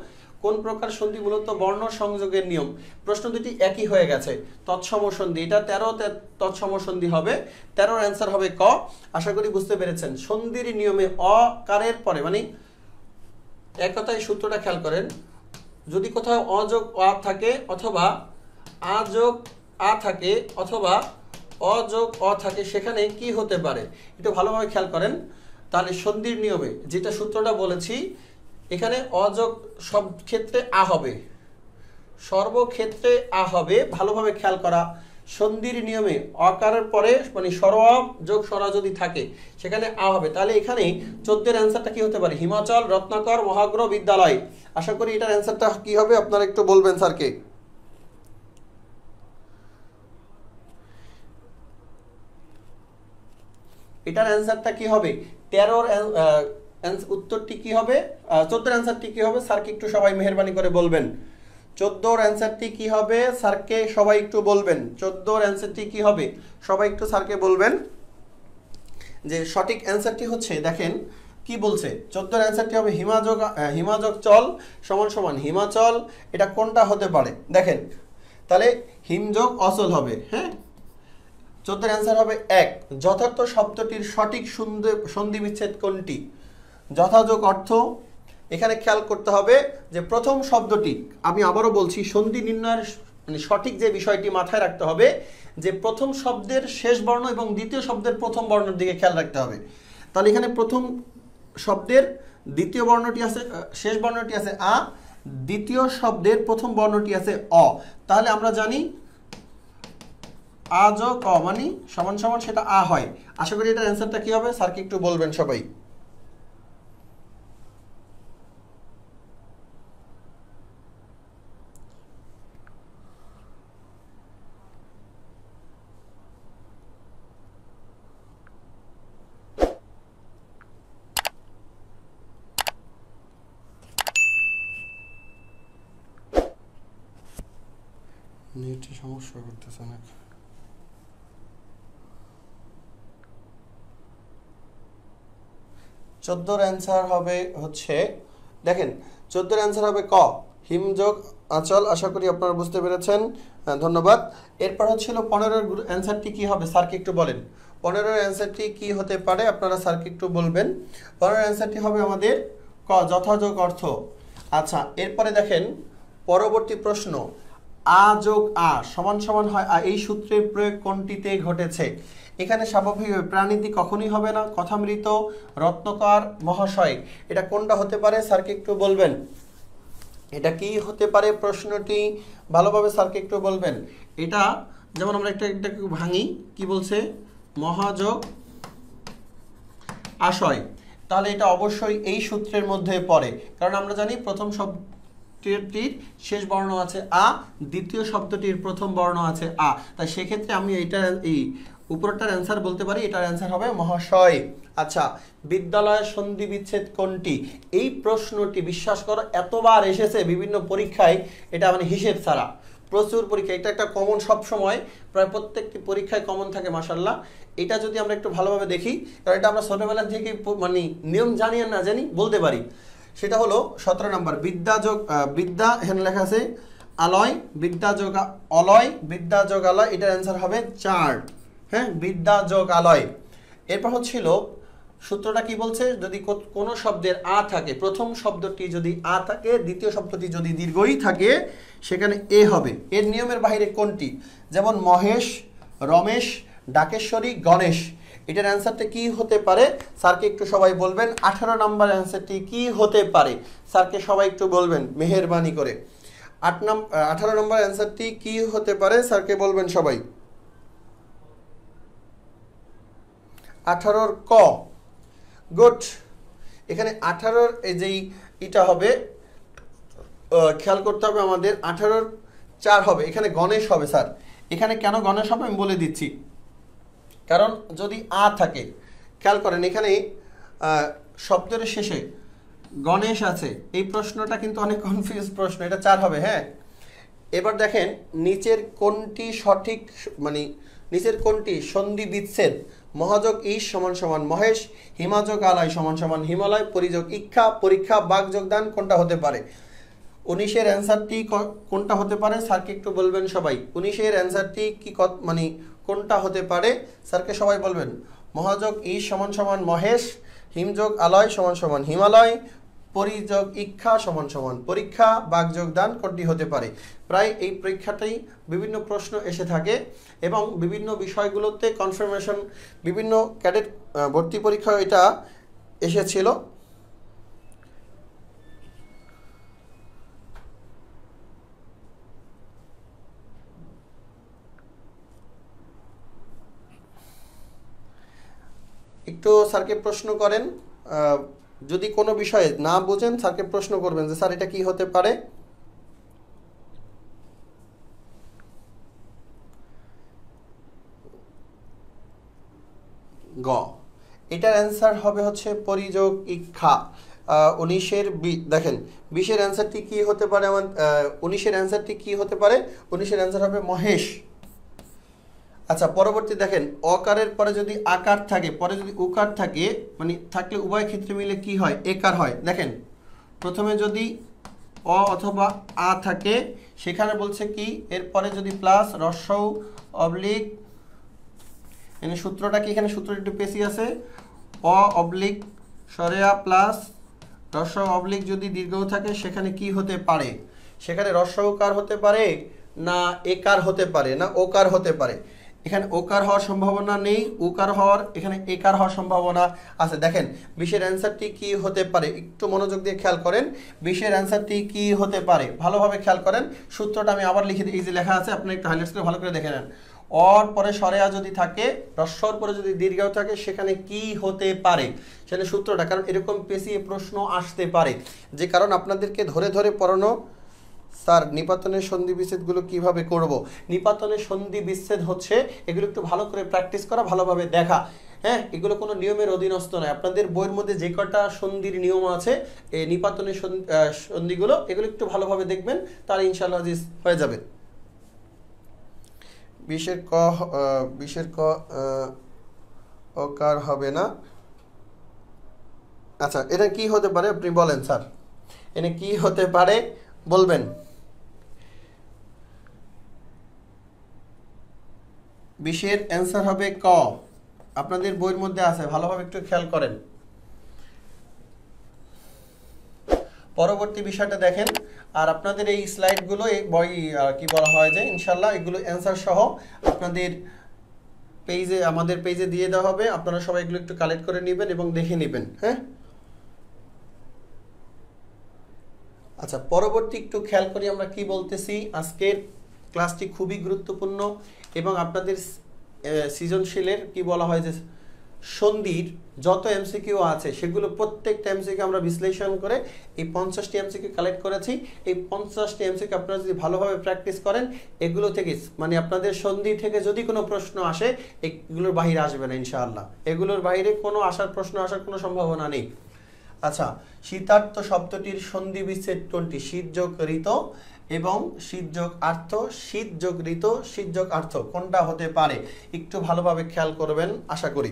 কোন প্রকার সন্ধি মূলত বর্ণ সংযোগের নিয়ম। প্রশ্ন দুটি একই হয়ে গেছে, তৎসম সন্ধি। এটা 13 তৎসম সন্ধি হবে, 13-এর অ্যান্সার হবে ক। আশা করি বুঝতে পেরেছেন। সন্ধির নিয়মে অকারের পরে মানে এক কথায় সূত্রটা খেয়াল করেন, যদি কোথাও অ যোগ আ থাকে অথবা আ যোগ আ থাকে অথবা অ যোগ অ থাকে, সেখানে কি হতে পারে একটু ভালোভাবে খেয়াল করেন। তাহলে সন্ধির নিয়মে যেটা সূত্রটা বলেছি, এখানে অ যোগ সব ক্ষেত্রে আ হবে, সর্বক্ষেত্রে আ হবে। ভালোভাবে খেয়াল করা, সন্ধির নিয়মে অকারের পরে মানে সরোয়া যোগ সরা যদি থাকে সেখানে আ হবে। তাহলে এখানে 14-এর অ্যান্সারটা কি হতে পারে? হিমাচল, রত্নাকর, মহাগ্রহ, বিদ্যালয়। আশা করি এটার অ্যান্সারটা কি হবে আপনারা একটু বলবেন স্যারকে। এটার অ্যান্সারটা কি হবে? 13-এর উত্তরটি কি হবে? 14-এর অ্যান্সারটি কি হবে স্যারকে একটু সবাই মেহেরবানি করে বলবেন। 14-এর অ্যান্সারটি কি হবে স্যারকে সবাই একটু বলবেন। 14-এর অ্যান্সারটি কি হবে সবাই একটু স্যারকে বলবেন। যে সঠিক অ্যান্সারটি হচ্ছে, দেখেন কি বলছে, 14-এর অ্যান্সারটি হবে হিমাযোগ চল সমান সমান হিমাচল। এটা কোনটা হতে পারে দেখেন, তাহলে হিমযোগ অচল হবে। হ্যাঁ, 14-এর অ্যান্সার হবে 1। যথার্থ শব্দটির সঠিক সন্ধি বিচ্ছেদ কোনটি? যথাযোগ অর্থ, এখানে খেয়াল করতে হবে যে প্রথম শব্দটি, আমি আবারও বলছি সন্ধি নির্ণয়ের মানে সঠিক যে বিষয়টি মাথায় রাখতে হবে যে প্রথম শব্দের শেষ বর্ণ এবং দ্বিতীয় শব্দের প্রথম বর্ণের দিকে খেয়াল রাখতে হবে। তাহলে এখানে প্রথম শব্দের দ্বিতীয় বর্ণটি আছে, শেষ বর্ণটি আছে আ, দ্বিতীয় শব্দের প্রথম বর্ণটি আছে অ। তাহলে আমরা জানি আ যোগ অ মানে সমান সমান সেটা আ হয়। আশা করি এটার অ্যান্সারটা কি হবে স্যারকে একটু বলবেন সবাই। নেটে সমস্যা করতেছে না। 14 অ্যান্সার হবে হচ্ছে, দেখেন 14 অ্যান্সার হবে ক, হিম যোগ আঁচল। আশা করি আপনারা বুঝতে পেরেছেন, ধন্যবাদ। এরপর হচ্ছিল 15-এর অ্যান্সারটি কি হবে, স্যারকে একটু বলেন। 15-এর অ্যান্সারটি কি হতে পারে আপনারা স্যারকে একটু বলবেন। 15-এর অ্যান্সারটি হবে আমাদের ক, যথাযোগ অর্থ। আচ্ছা, এরপরে দেখেন পরবর্তী প্রশ্ন, আ যোগ আ সমান সমান হয় আ, এই সূত্রের প্রয়োগ কোনটিতে ঘটেছে? এখানে স্বাভাবিকভাবে প্রাণীটি কখনোই হবে না, কথামৃত, রত্নকর, মহাশয়, এটা কোনটা হতে পারে স্যারকে একটু বলবেন। এটা কি হতে পারে প্রশ্নটি ভালোভাবে স্যারকে একটু বলবেন। এটা যেমন আমরা একটা ভাঙি, কি বলছে, মহাযোগ আশয়, তাহলে এটা অবশ্যই এই সূত্রের মধ্যে পড়ে, কারণ আমরা জানি প্রথম শব্দটির শেষ বর্ণ আছে আ, দ্বিতীয় শব্দটির প্রথম বর্ণ আছে আ, তাই সেক্ষেত্রে আমি এইটা এই উপরটার অ্যান্সার বলতে পারি, এটার অ্যান্সার হবে মহাশয়। আচ্ছা, বিদ্যালয়ের সন্ধি বিচ্ছেদ কোনটি? এই প্রশ্নটি বিশ্বাস করো এতবার এসেছে বিভিন্ন পরীক্ষায়, এটা মানে হিসেব ছাড়া প্রচুর পরীক্ষা, এটা একটা কমন, সব সময় প্রায় প্রত্যেকটি পরীক্ষায় কমন থাকে মাশাআল্লাহ। এটা যদি আমরা একটু ভালোভাবে দেখি, কারণ এটা আমরা ছোটবেলা থেকে মানে নিয়ম জানি আর না জানি বলতে পারি, সেটা হলো 17 নম্বর বিদ্যা যোগ বিদ্যা, এখানে লেখা আছে আলয়, বিদ্যা যোগ অলয়, বিদ্যা যোগ আলয়, এটার অ্যান্সার হবে 4। হ্যাঁ, বিদ্যা যোগ আলয়। এরপর হচ্ছিল সূত্রটা কি বলছে, যদি কোনো শব্দের আ থাকে, প্রথম শব্দটি যদি আ থাকে, দ্বিতীয় শব্দটি যদি দীর্ঘই থাকে, সেখানে এ হবে। এর নিয়মের বাইরে কোনটি? যেমন মহেশ, রমেশ, ডাকেশ্বরী, গণেশ, এটার অ্যান্সারটা কি হতে পারে স্যারকে একটু সবাই বলবেন। 18 নম্বর অ্যান্সারটি কি হতে পারে স্যারকে সবাই একটু বলবেন মেহেরবানি করে। 18 নম্বর অ্যান্সারটি কি হতে পারে স্যারকে বলবেন সবাই। 18-র ক, গুড। এখানে 18-র এই যেই এটা হবে, খেয়াল করতে হবে আমাদের, 18-র 4 হবে, এখানে গণেশ হবে স্যার। এখানে কেন গণেশ হবে আমি বলে দিচ্ছি, কারণ যদি আ থাকে, খেয়াল করেন এখানে শব্দের শেষে গণেশ আছে, এই প্রশ্নটা কিন্তু অনেক কনফিউজ প্রশ্ন, এটা 4 হবে। হ্যাঁ, এবার দেখেন নিচের কোনটি সঠিক, মানে নিচের কোনটি সন্ধি বিচ্ছেদ? মহাযোগ ঈশ সমান সমান মহেশ, হিমাযোগ আলয় সমান সমান হিমালয়, পরিযোগ ইক্ষা, পরীক্ষা, বাঘ যোগদান, কোনটা হতে পারে? 19-এর অ্যান্সারটি কোনটা হতে পারে স্যারকে একটু বলবেন সবাই। 19-এর অ্যান্সারটি কি, মানে কোনটা হতে পারে স্যারকে সবাই বলবেন। মহাযোগ ঈশ সমান সমান মহেশ, হিমযোগ আলয় সমান সমান হিমালয়, পরিযোগ ইক্ষা সমান সমান পরীক্ষা, বাঘ যোগদান, কোনটি হতে পারে? প্রায় এই পরীক্ষাটাই বিভিন্ন প্রশ্ন এসে থাকে এবং বিভিন্ন বিষয়গুলোতে কনফার্মেশন, বিভিন্ন ক্যাডেট ভর্তি পরীক্ষা এটা এসেছিল। একটু স্যারকে প্রশ্ন করেন, যদি কোনো বিষয়ে না বুঝেন স্যারকে প্রশ্ন করবেন যে স্যার এটা কি হতে পারে। গ, এটার অ্যান্সার হবে হচ্ছে পরিযোগ ইক্ষা। 19-এর দেখেন 20-এর অ্যান্সারটি কি হতে পারে আমার, 19-এর অ্যান্সারটি কি হতে পারে? 19-এর অ্যান্সার হবে মহেশ। আচ্ছা, পরবর্তী দেখেন অকারের পরে যদি আকার থাকে, পরে যদি উকার থাকে, মানে থাকলে উভয় ক্ষেত্রে মিলে কি হয়? একার হয়। দেখেন প্রথমে যদি অ অথবা আ থাকে, সেখানে বলছে কি, এরপরে যদি প্লাস রস্যৌ অবলিক, মানে সূত্রটা কি, এখানে সূত্রটা একটু পেশি আছে, অ অবলিক সরেয়া প্লাস রস্যৌ অবলিক যদি দীর্ঘ থাকে, সেখানে কি হতে পারে? সেখানে রস্যৌকার হতে পারে, না একার হতে পারে, না ওকার হতে পারে? এখানে ওকার হওয়ার সম্ভাবনা নেই, উকার হওয়ার, এখানে একার হওয়ার সম্ভাবনা আছে। দেখেন 20-এর অ্যান্সারটি কি হতে পারে, একটু মনোযোগ দিয়ে খেয়াল করেন। 20-এর অ্যান্সারটি কি হতে পারে ভালোভাবে খেয়াল করেন। সূত্রটা আমি আবার লিখে দিই, এই যে লেখা আছে, আপনি একটু হাইলাইটস করে ভালো করে দেখে নেন। অর পরে সরেয়া যদি থাকে, রস্যর পরে যদি দীর্ঘ থাকে, সেখানে কি হতে পারে? সেখানে সূত্রটা, কারণ এরকম পেশিয়ে প্রশ্ন আসতে পারে, যে কারণ আপনাদেরকে ধরে ধরে পড়ানো। স্যার নিপাতনের সন্ধি বিচ্ছেদগুলো কিভাবে করব? নিপাতনের সন্ধি বিচ্ছেদ হচ্ছে এগুলো একটু ভালো করে প্র্যাকটিস করা, ভালোভাবে দেখা। হ্যাঁ, এগুলো কোনো নিয়মের অধীনস্থ নয়, আপনাদের বইয়ের মধ্যে যে কটা সন্ধির নিয়ম আছে, এই নিপাতনের সন্ধিগুলো, এগুলো একটু ভালোভাবে দেখবেন, তার ইনশাআল্লাহ হয়ে যাবে। 20-এর ক অকার হবে না। আচ্ছা, এটা কি হতে পারে আপনি বলেন স্যার, এটা কি হতে পারে বলবেন। 20-এর অ্যান্সার হবে ক। আপনাদের বইয়ের মধ্যে আছে, ভালোভাবে একটু খেয়াল করেন। পরবর্তী বিষয়টা দেখেন। আর আপনাদের এই স্লাইডগুলো এই বই কি বলা হয় যে ইনশাল্লাহ এগুলো অ্যান্সার সহ আপনাদের পেজে, আমাদের পেজে দিয়ে দেওয়া হবে। আপনারা সবাই এগুলো একটু কালেক্ট করে নেবেন এবং দেখে নেবেন। হ্যাঁ, আচ্ছা, পরবর্তী একটু খেয়াল করি আমরা কি বলতেছি। আজকের ক্লাসটি খুবই গুরুত্বপূর্ণ এবং আপনাদের সৃজনশীলের কি বলা হয় যে সন্ধির যত এমসিকিউ আছে সেগুলো প্রত্যেকটা এমসিকিউ আমরা বিশ্লেষণ করে এই 50টি এমসিকিউ কালেক্ট করেছি। এই 50টি এমসিকিউ আপনারা যদি ভালোভাবে প্র্যাকটিস করেন, এগুলো থেকে মানে আপনাদের সন্ধি থেকে যদি কোনো প্রশ্ন আসে এগুলোর বাইরে আসবে না ইনশাআল্লাহ। এগুলোর বাইরে কোনো প্রশ্ন আসার কোনো সম্ভাবনা নেই। আচ্ছা, শীতার্থ শব্দটির সন্ধি বিচ্ছেদ কোনটি? শীত যোগ ঋত এবং শীত যোগ আর্থ, শীত যোগ ঋত, শীত যোগ আর্থ, কোনটা হতে পারে একটু ভালোভাবে খেয়াল করবেন আশা করি।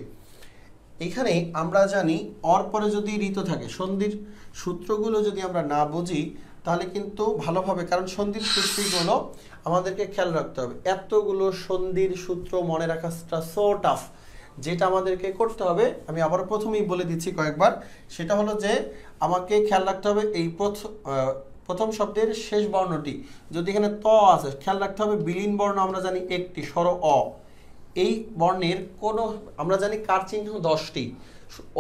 এখানে আমরা জানি অর পরে যদি ঋত থাকে, সন্ধির সূত্রগুলো যদি আমরা না বুঝি তাহলে কিন্তু ভালোভাবে, কারণ সন্ধির সূত্রগুলো আমাদেরকে খেয়াল রাখতে হবে। এতগুলো সন্ধির সূত্র মনে রাখাটা সো টাফ। যেটা আমাদেরকে করতে হবে, আমি আবার প্রথমেই বলে দিচ্ছি কয়েকবার, সেটা হলো যে আমাকে খেয়াল রাখতে হবে এই প্রথম শব্দের শেষ বর্ণটি যদি এখানে ত আছে, খেয়াল রাখতে হবে বিলীন বর্ণ আমরা জানি একটি, স্বর অ। এই বর্ণের কোনো, আমরা জানি কার চিহ্ন 10টি,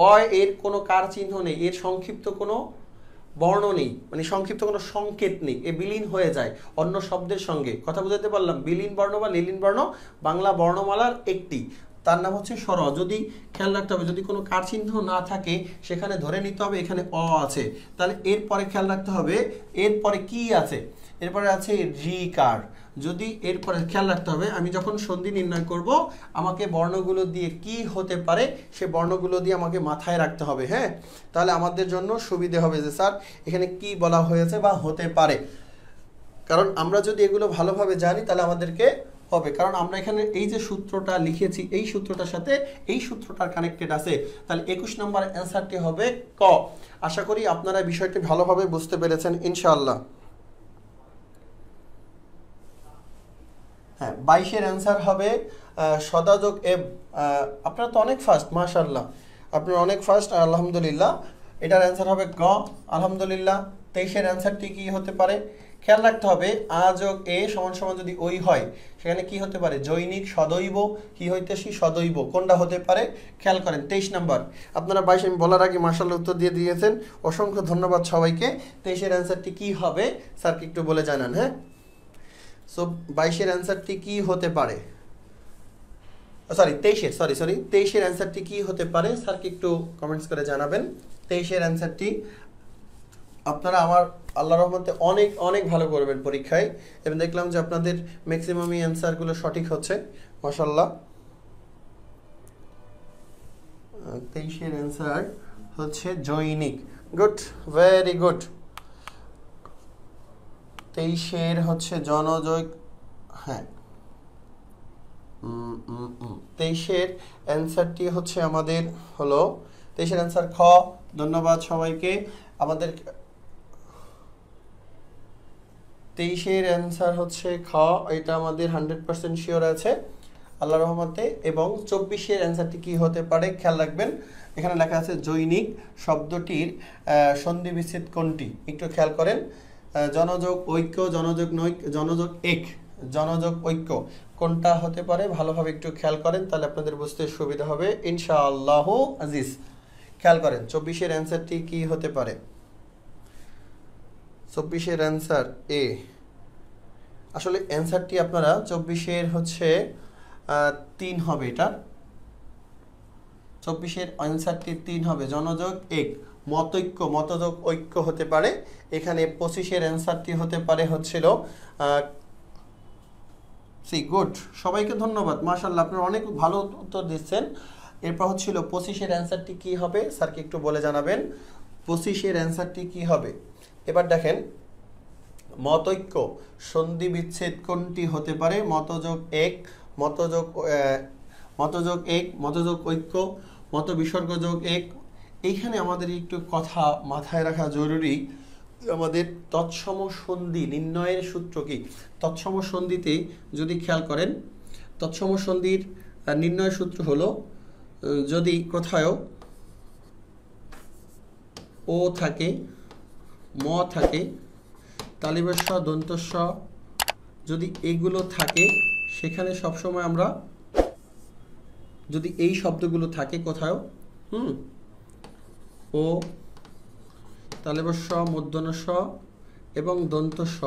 অ এর কোনো কার চিহ্ন নেই, এর সংক্ষিপ্ত কোনো বর্ণ নেই, মানে সংক্ষিপ্ত কোনো সংকেত নেই, এ বিলীন হয়ে যায় অন্য শব্দের সঙ্গে। কথা বুঝাতে পারলাম? বিলীন বর্ণ বা লীলিন বর্ণ বাংলা বর্ণমালার একটি, তার নাম হচ্ছে স্বর। যদি খেয়াল রাখতে হবে যদি কোনো কার চিহ্ন না থাকে সেখানে ধরে নিতে হবে এখানে অ আছে, তাহলে এরপরে খেয়াল রাখতে হবে এরপরে কি আছে, এরপরে আছে রি কার। যদি এরপরে খেয়াল রাখতে হবে আমি যখন সন্ধি নির্ণয় করব আমাকে বর্ণগুলো দিয়ে কি হতে পারে সে বর্ণগুলো দিয়ে আমাকে মাথায় রাখতে হবে। হ্যাঁ, তাহলে আমাদের জন্য সুবিধে হবে যে স্যার এখানে কি বলা হয়েছে বা হতে পারে। কারণ আমরা যদি এগুলো ভালোভাবে জানি তাহলে আমাদেরকে হবে, কারণ আমরা এখানে এই যে সূত্রটা লিখেছি এই সূত্রটার সাথে এই সূত্রটার কানেক্টেড আছে। তাহলে 21 নম্বর অ্যান্সারটি হবে ক। আশা করি আপনারা বিষয়টি ভালোভাবে বুঝতে পেরেছেন ইনশাআল্লাহ। হ্যাঁ, 22-এর অ্যান্সার হবে সদাযোগ এব। আপনারা তো অনেক ফাস্ট, মাশাআল্লাহ, আপনারা অনেক ফাস্ট, আলহামদুলিল্লাহ। এটার অ্যান্সার হবে গ, আলহামদুলিল্লাহ। 23-এর অ্যান্সারটি কি হতে পারে? খেয়াল রাখতে হবে আ যোগ এ সমান সমান যদি ওই হয় সেখানে কি হতে পারে? জৈনিক, সদৈব, কি হইতেছি সদৈব, কোনটা হতে পারে খেয়াল করেন। 23 নম্বর আপনারা 22 আমি বলার আগে মাশাআল্লাহ উত্তর দিয়ে দিয়েছেন, অসংখ্য ধন্যবাদ সবাইকে। 23-এর অ্যান্সারটি কি হবে স্যারকে একটু বলে জানান। হ্যাঁ, সো 22-এর অ্যান্সারটি কি হতে পারে? সরি 23-এর অ্যান্সারটি কি হতে পারে স্যারকে একটু কমেন্টস করে জানাবেন। 23-এর অ্যান্সারটি আপনারা আমার আল্লাহর রহমতে অনেক অনেক ভালো করবেন পরীক্ষায়, এবং দেখলাম যে আপনাদের ম্যাক্সিমামই অ্যান্সারগুলো সঠিক হচ্ছে, মাশাআল্লাহ। 23-এর অ্যান্সার হচ্ছে জৈনিক। Good, very good. 23-এর হচ্ছে জনযোগ। হ্যাঁ, 23-এর অ্যান্সারটি হচ্ছে আমাদের হলো 23-এর অ্যান্সার খ। ধন্যবাদ সবাইকে। আমাদের 23-এর অ্যান্সার হচ্ছে খ, এটা আমাদের 100% শিওর আছে আল্লাহর রহমতে। এবং 24-এর অ্যান্সারটি কি হতে পারে খেয়াল রাখবেন, এখানে লেখা আছে জৈনিক শব্দটির সন্ধি বিচ্ছেদ কোনটি, একটু খেয়াল করেন। জনযোগ ঐক্য, জনযোগ নৈক, জনযোগ এক, জনযোগ ঐক্য, কোনটা হতে পারে ভালোভাবে একটু খেয়াল করেন, তাহলে আপনাদের বুঝতে সুবিধা হবে ইনশাআল্লাহ আজিজ। খেয়াল করেন 24-এর অ্যান্সারটি কি হতে পারে। 24-এর অ্যান্সার এ। আসলে অ্যান্সারটি আপনারা 24-এর হচ্ছে 3 হবে, এটা 24-এর অ্যান্সারটি 3 হবে, জনযোগ এক, মতৈক্য, মতযোগ ঐক্য হতে পারে। এখানে 25-এর অ্যান্সারটি হতে পারে হচ্ছিল সি। গুড, সবাইকে ধন্যবাদ, মাশাআল্লাহ, আপনারা অনেক ভালো উত্তর দিচ্ছেন। এরপর হচ্ছিল 25-এর অ্যান্সারটি কি হবে স্যারকে একটু বলে জানাবেন। 25-এর অ্যান্সারটি কি হবে? এবার দেখেন মতৈক্য সন্ধি বিচ্ছেদ কোনটি হতে পারে? মতযোগ এক, মতযোগ এক, মতযোগ ঐক্য, মত বিসর্গ যোগ এক, এইখানে আমাদের একটু কথা মাথায় রাখা জরুরি। আমাদের তৎসম সন্ধি নির্ণয়ের সূত্র কি? তৎসম সন্ধিতে যদি খেয়াল করেন, তৎসম সন্ধির নির্ণয় সূত্র হলো যদি কোথাও ও থাকে, ম থাকে, তালিবস্য দন্তস্য যদি এইগুলো থাকে, সেখানে সবসময় আমরা যদি এই শব্দগুলো থাকে কোথাও ও তালিবস্য মূর্ধন্যস্য এবং দন্তস্য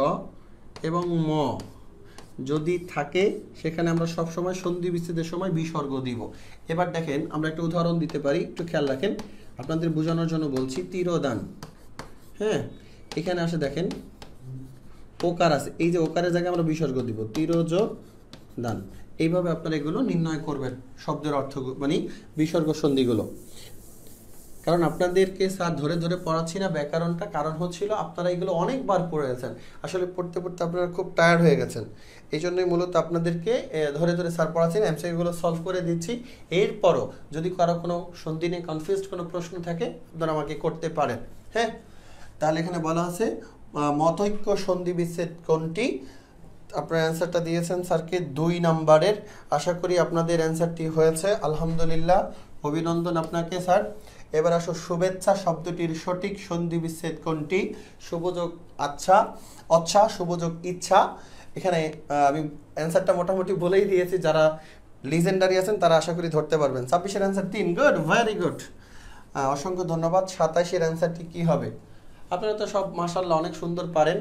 এবং ম যদি থাকে, সেখানে আমরা সবসময় সন্ধি বিচ্ছেদের সময় বিসর্গ দিব। এবার দেখেন আমরা একটা উদাহরণ দিতে পারি, একটু খেয়াল রাখেন, আপনাদের বোঝানোর জন্য বলছি। তিরোদান, হ্যাঁ, এখানে আসে দেখেন ওকার আছে, এই যে ওকারের জায়গায় আমরা বিসর্গ দিব, তিরোজ দান। এইভাবে আপনারা এগুলো নির্ণয় করবেন শব্দের অর্থ, মানে বিসর্গ সন্ধিগুলো। কারণ আপনাদেরকে স্যার ধরে ধরে পড়াচ্ছি না ব্যাকরণটা, কারণ হচ্ছিল আপনারা এগুলো অনেকবার পড়েছেন, আসলে পড়তে পড়তে আপনারা খুব টায়ার্ড হয়ে গেছেন। এই জন্যই মূলত আপনাদেরকে ধরে ধরে স্যার পড়াচ্ছেন, এমসিকিউগুলো সলভ করে দিচ্ছি। এরপরও যদি কারো কোনো সন্ধি নিয়ে কনফিউজড কোনো প্রশ্ন থাকে আপনারা আমাকে করতে পারেন। হ্যাঁ, তাহলে এখানে বলা আছে মতৈক্য সন্ধি বিচ্ছেদ কোনটি? আপনার অ্যান্সারটা দিয়েছেন স্যারকে 2 নাম্বারের। আশা করি আপনাদের অ্যান্সারটি হয়েছে, আলহামদুলিল্লাহ, অভিনন্দন আপনাকে স্যার। এবার আসো, শুভেচ্ছা শব্দটির সঠিক সন্ধি বিচ্ছেদ কোনটি? শুভযোগ আচ্ছা, অচ্ছা, শুভযোগ ইচ্ছা। এখানে আমি অ্যান্সারটা মোটামুটি বলেই দিয়েছি, যারা লিজেন্ডারি আছেন তারা আশা করি ধরতে পারবেন। 26-এর অ্যান্সার 3, গুড, ভেরি গুড, অসংখ্য ধন্যবাদ। 27-এর অ্যান্সারটি কি হবে? আপনারা তো সব মাশাআল্লাহ অনেক সুন্দর পারেন।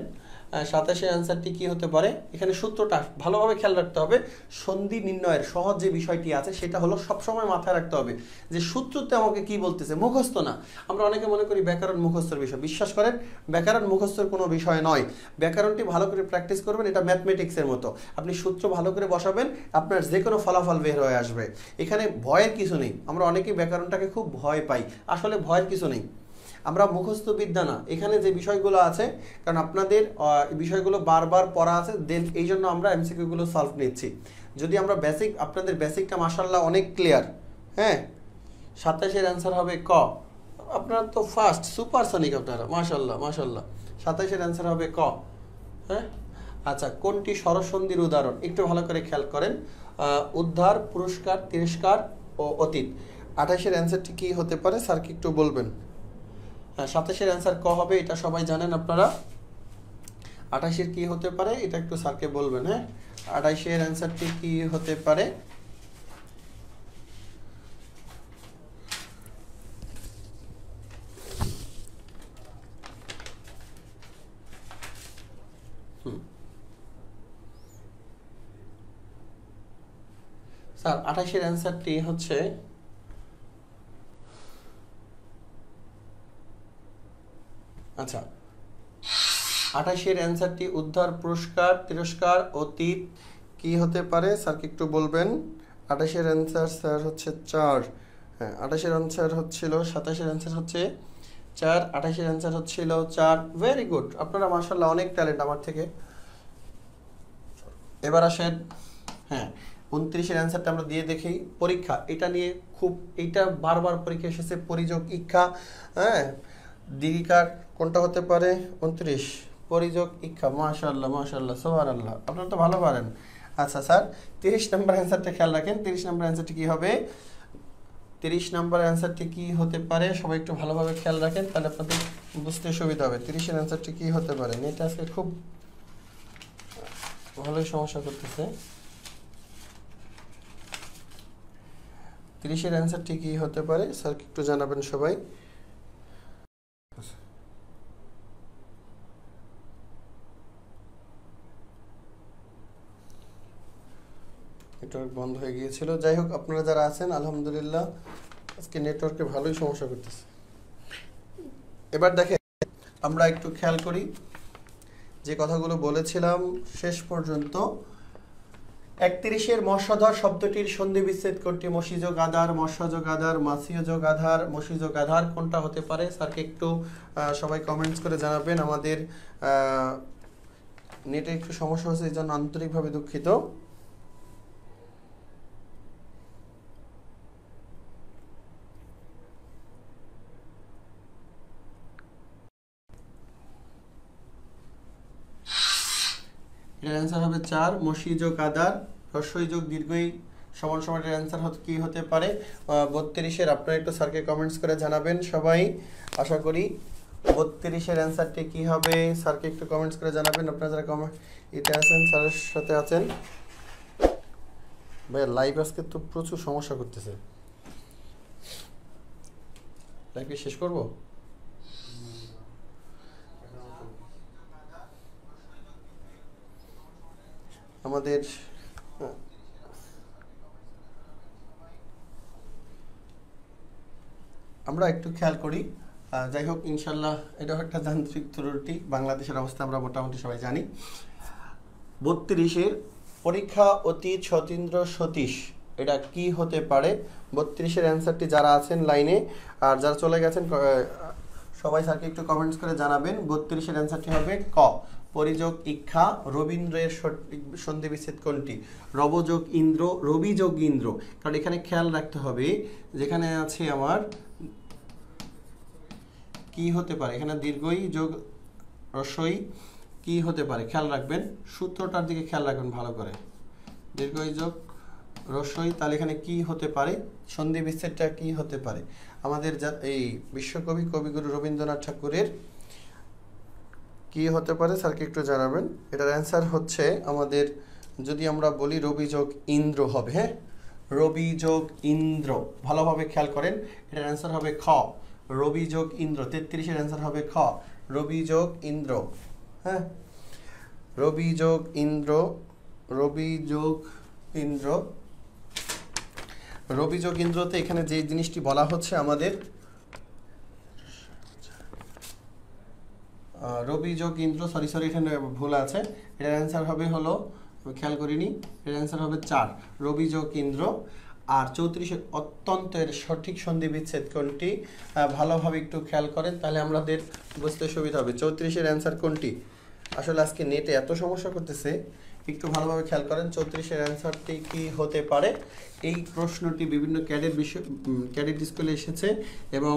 27-এর অ্যান্সারটি কি হতে পারে? এখানে সূত্রটা ভালোভাবে খেয়াল রাখতে হবে। সন্ধি নির্ণয়ের সহজ যে বিষয়টি আছে সেটা হলো সবসময় মাথায় রাখতে হবে যে সূত্রতে আমাকে কি বলতেছে, মুখস্থ না। আমরা অনেকে মনে করি ব্যাকরণ মুখস্থর বিষয়, বিশ্বাস করেন ব্যাকরণ মুখস্থর কোনো বিষয় নয়। ব্যাকরণটি ভালো করে প্র্যাকটিস করবেন, এটা ম্যাথমেটিক্সের মতো। আপনি সূত্র ভালো করে বসাবেন, আপনার যে কোনো ফলাফল বের হয়ে আসবে। এখানে ভয়ের কিছু নেই। আমরা অনেকেই ব্যাকরণটাকে খুব ভয় পাই, আসলে ভয়ের কিছু নেই। আমরা মুখস্থ বিদ্যা না, এখানে যে বিষয়গুলো আছে, কারণ আপনাদের বিষয়গুলো বারবার পড়া আছে, দেন এই জন্য আমরা এমসিকিউগুলো সলভ নিচ্ছি। যদি আমরা বেসিক, আপনাদের বেসিকটা মাশাআল্লাহ অনেক ক্লিয়ার। হ্যাঁ, 27-এর অ্যান্সার হবে ক। আপনারা তো ফার্স্ট সুপারসনিক, আপনারা মাশাআল্লাহ মাশাআল্লাহ। 27-এর অ্যান্সার হবে ক। হ্যাঁ, আচ্ছা, কোনটি স্বরসন্ধির উদাহরণ? একটু ভালো করে খেয়াল করেন। উদ্ধার, পুরস্কার, তিরস্কার ও অতীত। 28-এর অ্যান্সারটি কি হতে পারে স্যারকে একটু বলবেন? 27-এর অ্যান্সার ক হবে, এটা সবাই জানেন আপনারা। 28-এর কি হতে পারে এটা একটু স্যারকে বলবেন। হ্যাঁ, 28-এর অ্যান্সারটি কি হতে পারে? স্যার 28-এর অ্যান্সারটি হচ্ছে আচ্ছা, 28-এর অ্যান্সারটি উদ্ধার, পুরস্কার, তিরস্কার, অতীত কি হতে পারে স্যারকে একটু বলবেন? 28-এর অ্যান্সার স্যার হচ্ছে 4। হ্যাঁ, 28-এর অ্যান্সার হচ্ছিল, 27-এর অ্যান্সার হচ্ছে 4, 28-এর অ্যান্সার হচ্ছিল 4। ভেরি গুড, আপনারা মাশাআল্লাহ অনেক ট্যালেন্ট আমার থেকে। এবার আসেন, হ্যাঁ, 29-এর অ্যান্সারটা আমরা দিয়ে দেখি। পরীক্ষা, এটা নিয়ে খুব, এইটা বারবার পরীক্ষা এসেছে, পরিযোগ ইচ্ছা। হ্যাঁ, দীর্ঘিকার কোনটা হতে পারে? 29, পরিযোগ ইচ্ছা। মাশাআল্লাহ মাশাআল্লাহ, সুবহানাল্লাহ, আপনারা তো ভালো পারেন। আচ্ছা স্যার, 30 নম্বর অ্যান্সারটা খেয়াল রাখেন। 30 নম্বর অ্যান্সারটি কি হবে? 30 নম্বর অ্যান্সারটি কি হতে পারে সবাই একটু ভালোভাবে খেয়াল রাখেন, তাহলে আপনাদের বুঝতে সুবিধা হবে। 30-এর অ্যান্সারটি কি হতে পারে? নেটটা আজকে খুব ভালোই সমস্যা করতেছে। 30-এর অ্যান্সারটি কি হতে পারে স্যারকে একটু জানাবেন সবাই। নেটওয়ার্ক বন্ধ হয়ে গিয়েছিল। যাই হোক, আপনারা যারা আছেন আলহামদুলিল্লাহ, আজকে নেটওয়ার্কে ভালোই সমস্যা করতেছে। এবার দেখেন, আমরা একটু খেয়াল করি যে কথাগুলো বলেছিলাম শেষ পর্যন্ত। 31-এর মৎস্যধর শব্দটির সন্ধি বিচ্ছেদ কোনটি? মসিযোগ আধার, মৎস্যযোগ আধার, মাসিযোগ আধার, মসিযোগ আধার কোনটা হতে পারে স্যারকে একটু সবাই কমেন্টস করে জানাবেন। আমাদের নেটে একটু সমস্যা হচ্ছে, এই জন্য আন্তরিকভাবে দুঃখিত। এটার অ্যান্সার হবে 4। মসি যোগ আদার হ্রস্বই যোগ দীর্ঘই সমান সমান এর অ্যান্সার কি হতে পারে? 32-এর আপনারা একটু স্যারকে কমেন্টস করে জানাবেন সবাই, আশা করি 32-এর অ্যান্সারটি কি হবে স্যারকে একটু কমেন্টস করে জানাবেন। আপনারা যারা কমেন্ট এতে আছেন স্যারের সাথে আছেন, ভাই লাইভ আজকে তো প্রচুর সমস্যা করতেছে, লাইভ শেষ করব। আমাদের আমরা একটু খেয়াল করি, যাই হোক ইনশাল্লাহ এটাও একটা যান্ত্রিক ত্রুটি, বাংলাদেশের অবস্থা আমরা মোটামুটি সবাই জানি। 32-এর পরীক্ষা অতীত সতীন্দ্র সতীশ এটা কি হতে পারে? 32-এর অ্যান্সারটি যারা আছেন লাইনে আর যারা চলে গেছেন সবাই স্যারকে একটু কমেন্টস করে জানাবেন। 32-এর অ্যান্সারটি হবে ক। পরিযোগ ইক্ষা রবীন্দ্রের সন্ধি বিচ্ছেদ কোনটি? রবযোগ ইন্দ্র, রবি যোগ ইন্দ্র। কারণ এখানে খেয়াল রাখতে হবে যেখানে আছে আমার কি হতে পারে, এখানে দীর্ঘই যোগ রস্বই কি হতে পারে খেয়াল রাখবেন, সূত্রটার দিকে খেয়াল রাখবেন ভালো করে। দীর্ঘই যোগ রস্বই, তাহলে এখানে কি হতে পারে, সন্ধি বিচ্ছেদটা কি হতে পারে? আমাদের এই বিশ্বকবি কবিগুরু রবীন্দ্রনাথ ঠাকুরের কি হতে পারে স্যারকে একটু জানাবেন। এটার অ্যান্সার হচ্ছে আমাদের যদি আমরা বলি রবি যোগ ইন্দ্র হবে। হ্যাঁ, রবি যোগ ইন্দ্র, ভালোভাবে খেয়াল করেন। এটার অ্যান্সার হবে খ, রবি যোগ ইন্দ্র। 33-এর অ্যান্সার হবে খ, রবি যোগ ইন্দ্র। হ্যাঁ, রবি যোগ ইন্দ্র, রবি যোগ ইন্দ্র। রবি যোগ ইন্দ্রতে এখানে যে জিনিসটি বলা হচ্ছে আমাদের রবি যোগ ইন্দ্র, সরি এখানে ভুল আছে। এটার অ্যান্সার হবে হলো, খেয়াল করিনি, এর অ্যান্সার হবে 4, রবি যোগ ইন্দ্র। আর 34-এর অত্যন্ত এর সঠিক সন্ধি বিচ্ছেদ কোনটি? ভালোভাবে একটু খেয়াল করেন তাহলে আমাদের বুঝতে সুবিধা হবে। 34-এর অ্যান্সার কোনটি? আসলে আজকে নেটে এত সমস্যা করতেছে, একটু ভালোভাবে খেয়াল করেন 34-এর অ্যান্সারটি কি হতে পারে। এই প্রশ্নটি বিভিন্ন ক্যাডেট স্কুলে এসেছে এবং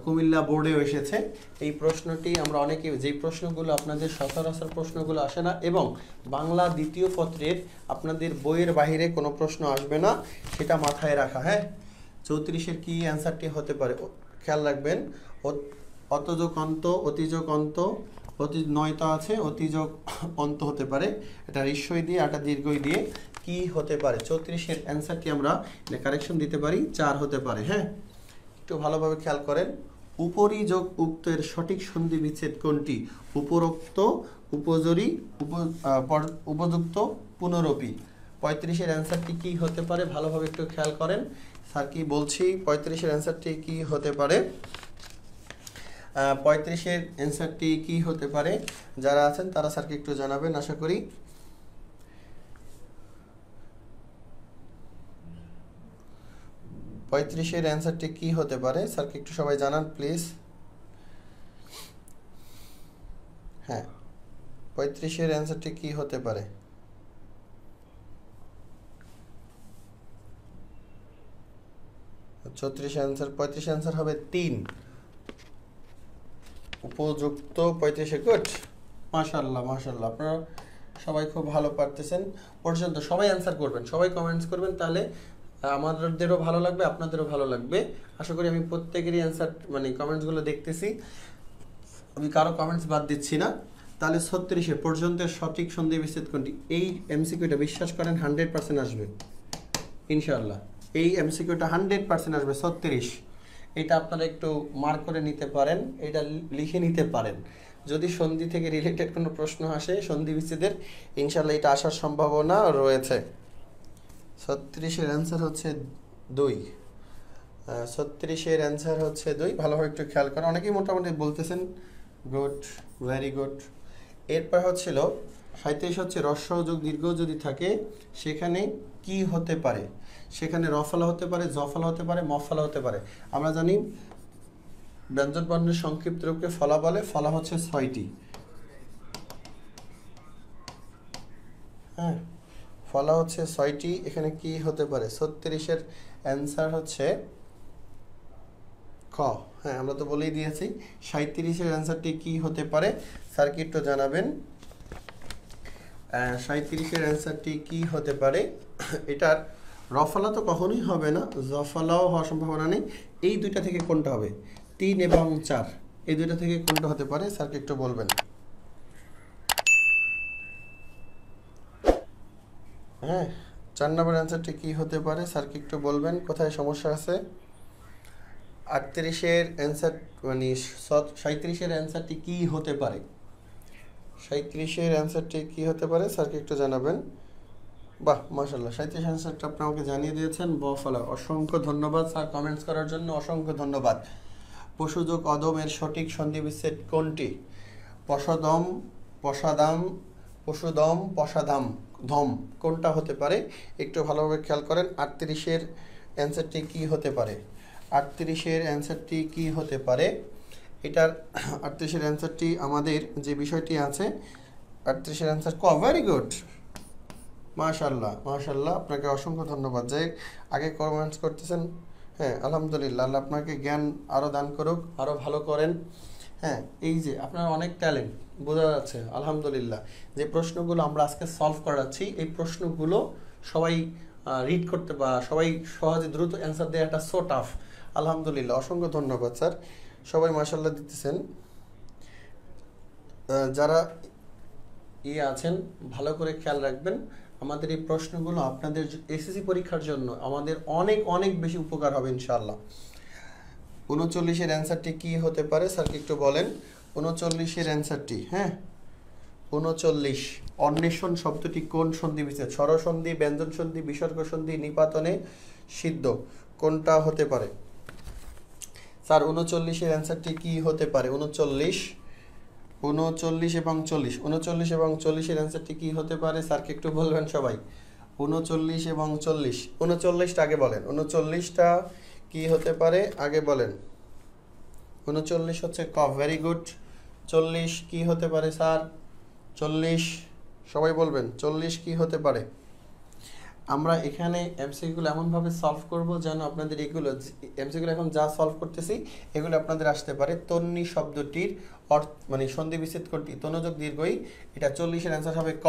কুমিল্লা বোর্ডেও এসেছে। এই প্রশ্নটি আমরা অনেকে, যেই প্রশ্নগুলো আপনাদের সচরাচর প্রশ্নগুলো আসে না এবং বাংলা দ্বিতীয় পত্রের আপনাদের বইয়ের বাইরে কোনো প্রশ্ন আসবে না, সেটা মাথায় রাখা। হ্যাঁ, 34-এর কি অ্যান্সারটি হতে পারে খেয়াল রাখবেন। অতযোগ অন্ত, অতিযোগ অন্ত, অতি 9টা আছে, অতিযোগ অন্ত হতে পারে। এটা হ্রস্বই দিয়ে একটা দীর্ঘই দিয়ে কি হতে পারে? 34-এর অ্যান্সারটি আমরা কারেকশন দিতে পারি 4 হতে পারে। হ্যাঁ, একটু ভালোভাবে খেয়াল করেন। উপরি যোগ উক্ত এর সঠিক সন্ধি বিচ্ছেদ কোনটি? উপরোক্ত, উপযোরী, উপযুক্ত, পুনরপি। 35-এর অ্যান্সারটি কি হতে পারে ভালোভাবে একটু খেয়াল করেন। স্যার কি বলছি, 35-এর অ্যান্সারটি কি হতে পারে? 35-এর অ্যান্সারটি কি হতে পারে যারা আছেন তারা স্যারকে একটু জানাবেন আশা করি। পঁয়ত্রিশের অ্যান্সারটি কি হতে পারে স্যারকে একটু সবাই জানান প্লিজ। হ্যাঁ, 35-এর অ্যান্সারটি কি হতে পারে? অ্যান্সার 35 অ্যান্সার হবে 3, উপযুক্ত। 35-এ গুড, মাশাআল্লাহ মাশাআল্লাহ, আপনারা সবাই খুব ভালো পারতেছেন। পর্যন্ত সবাই অ্যান্সার করবেন, সবাই কমেন্টস করবেন, তাহলে আমাদেরও ভালো লাগবে, আপনাদেরও ভালো লাগবে। আশা করি আমি প্রত্যেকেরই অ্যান্সার কমেন্টসগুলো দেখতেছি, আমি কারো কমেন্টস বাদ দিচ্ছি না। তাহলে 36-এ পর্যন্তের সঠিক সন্ধি বিচ্ছেদ কোনটি? এই এমসিকিউটা বিশ্বাস করেন 100% আসবে ইনশাআল্লাহ। এই এমসিকিউটা 100% আসবে 36। এটা আপনারা একটু মার্ক করে নিতে পারেন, এটা লিখে নিতে পারেন। যদি সন্ধি থেকে রিলেটেড কোনো প্রশ্ন আসে সন্ধি বিচ্ছেদের, ইনশাআল্লাহ এটা আসার সম্ভাবনা রয়েছে। 36-এর অ্যান্সার হচ্ছে 2। 36-এর অ্যান্সার হচ্ছে 2, ভালোভাবে একটু খেয়াল করেন। অনেকেই মোটামুটি বলতেছেন, গুড, ভেরি গুড। এরপর হচ্ছিল 37 হচ্ছে হ্রস্ব যোগ দীর্ঘ যদি থাকে সেখানে কি হতে পারে? সেখানে রফলা হতে পারে, জফলা হতে পারে, মফলা হতে পারে। আমরা জানি ব্যঞ্জন বর্ণের সংক্ষিপ্ত রূপকে ফলা বলে, ফলা হচ্ছে 6টি। হ্যাঁ, ফলা হচ্ছে 6টি। এখানে কি হতে পারে? 36-এর অ্যান্সার হচ্ছে খ। হ্যাঁ, আমরা তো বলেই দিয়েছি। 37-এর অ্যান্সারটি কি হতে পারে স্যার কি একটু জানাবেন। 37-এর অ্যান্সারটি কি হতে পারে? এটার রফলা তো কখনোই হবে না, জফলাও হওয়ার সম্ভাবনা নেই। এই দুইটা থেকে কোনটা হবে? 3 এবং 4, এই দুইটা থেকে কোনটা হতে পারে স্যারকে একটু বলবেন। হ্যাঁ, 4 নম্বর অ্যান্সারটি কি হতে পারে স্যারকে একটু বলবেন, কোথায় সমস্যা আছে? 38-এর অ্যান্সার মানে 37-এর অ্যান্সারটি কি হতে পারে? 37-এর অ্যান্সারটি কি হতে পারে স্যারকে একটু জানাবেন। বাহ, মাশাআল্লাহ, 37 অ্যান্সারটা আপনি আমাকে জানিয়ে দিয়েছেন, বফলা, অসংখ্য ধন্যবাদ স্যার কমেন্টস করার জন্য, অসংখ্য ধন্যবাদ। পশুযোগ অদমের সঠিক সন্ধি বিচ্ছেদ কোনটি? পশদম, পশাদাম, পশুদম, পশাদাম, ধম, কোনটা হতে পারে একটু ভালোভাবে খেয়াল করেন। 38-এর অ্যান্সারটি কি হতে পারে? 38-এর অ্যান্সারটি কি হতে পারে? এটার 38-এর অ্যান্সারটি আমাদের যে বিষয়টি আছে, 38-এর অ্যান্সার ক। ভেরি গুড, মাশাআল্লাহ মাশাআল্লাহ, আপনাকে অসংখ্য ধন্যবাদ যে আগে কমেন্টস করতেছেন। হ্যাঁ, আলহামদুলিল্লাহ, আল্লাহ আপনাকে জ্ঞান আরও দান করুক, আরও ভালো করেন। হ্যাঁ, এই যে আপনার অনেক ট্যালেন্ট বোঝা যাচ্ছে, আলহামদুলিল্লাহ। যে প্রশ্নগুলো আমরা আজকে সলভ করাচ্ছি, এই প্রশ্নগুলো সবাই রিড করতে বা সবাই সহজে দ্রুত অ্যান্সার দেওয়াটা সো টাফ। আলহামদুলিল্লাহ, অসংখ্য ধন্যবাদ স্যার, সবাই মাশাআল্লাহ দিতেছেন। যারা আছেন ভালো করে খেয়াল রাখবেন, আমাদের এই প্রশ্নগুলো আপনাদের এসএসসি পরীক্ষার জন্য আমাদের অনেক অনেক বেশি উপকার হবে ইনশাআল্লাহ। 39-এর অ্যান্সারটি কি হতে পারে স্যারকে একটু বলেন। 39-এর অ্যান্সারটি, হ্যাঁ 39, অন্বেষণ শব্দটি কোন সন্ধি বিচ্ছেদ? স্বরসন্ধি, ব্যঞ্জন সন্ধি, বিসর্গ সন্ধি, নিপাতনে সিদ্ধ, কোনটা হতে পারে স্যার? 39-এর অ্যান্সারটি কি হতে পারে? 39 এবং 40, 39 এবং 40-এর অ্যান্সারটি কি হতে পারে স্যারকে একটু বলবেন সবাই। 39 এবং 40, 39টা আগে বলেন, 39টা কি হতে পারে আগে বলেন। 39 হচ্ছে ক। Very good. 40 কি হতে পারে স্যার? 40 সবাই বলবেন, 40 কি হতে পারে? আমরা এখানে এমসিকিউগুলো এমনভাবে সলভ করব যেন আপনাদের এগুলো এমসিকিউগুলো এখন যা সলভ করতেছি এগুলো আপনাদের আসতে পারে। তন্নি শব্দটির অর্থ মানে সন্ধি বিচ্ছেদ কোনটি? তনযোগ দীর্ঘই, এটা 40-এর অ্যান্সার হবে ক।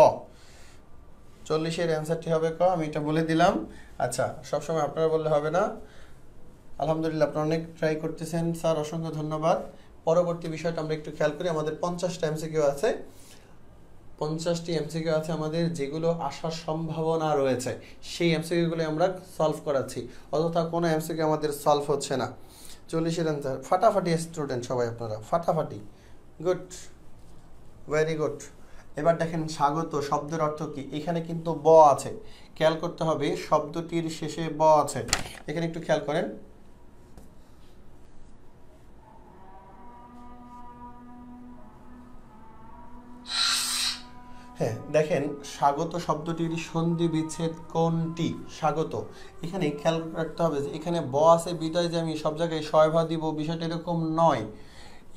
40-এর অ্যান্সারটি হবে ক, আমি এটা বলে দিলাম। আচ্ছা, সবসময় আপনারা বললে হবে না। আলহামদুলিল্লাহ, আপনারা অনেক ট্রাই করতেছেন স্যার, অসংখ্য ধন্যবাদ। পরবর্তী বিষয়টা আমরা একটু খেয়াল করি। আমাদের 50টা এমসিকিউ আছে, 50টি এমসিকিউ আছে আমাদের, যেগুলো আসার সম্ভাবনা রয়েছে সেই এমসিকিউগুলো আমরা সলভ করাচ্ছি, অযথা কোনো এমসিকিউ আমাদের সলভ হচ্ছে না। 40-এর অ্যান্সার ফাটাফাটি স্টুডেন্ট সবাই, আপনারা ফাটাফাটি, গুড, ভেরি গুড। এবার দেখেন, স্বাগত শব্দের অর্থ কি? এখানে কিন্তু ব আছে, খেয়াল করতে হবে শব্দটির শেষে ব আছে, এখানে একটু খেয়াল করেন। হ্যাঁ, দেখেন স্বাগত শব্দটির সন্ধি বিচ্ছেদ কোনটি? স্বাগত, এখানে খেয়াল রাখতে হবে যে এখানে ব আছে বিদায় যে আমি সব জায়গায় শয়ভা দিব, বিষয়টা এরকম নয়।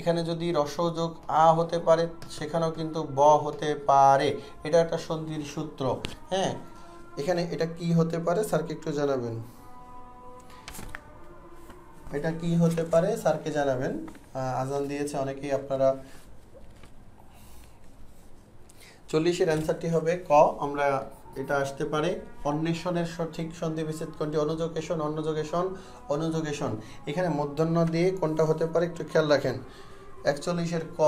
এখানে যদি রসযোগ আ হতে পারে, সেখানেও কিন্তু ব হতে পারে, এটা একটা সন্ধির সূত্র। হ্যাঁ, এখানে এটা কি হতে পারে স্যারকে একটু জানাবেন, এটা কি হতে পারে স্যারকে জানাবেন। আজান দিয়েছে অনেকেই আপনারা। 40-এর অ্যান্সারটি হবে ক। আমরা এটা আসতে পারে অন্বেষণের সঠিক সন্ধি বিচ্ছেদ কোনটি? অনুযোগেশন, অন্যযোগেশন, অনুযোগেশন। এখানে মূর্ধন্য দিয়ে কোনটা হতে পারে একটু খেয়াল রাখেন। 41-এর ক,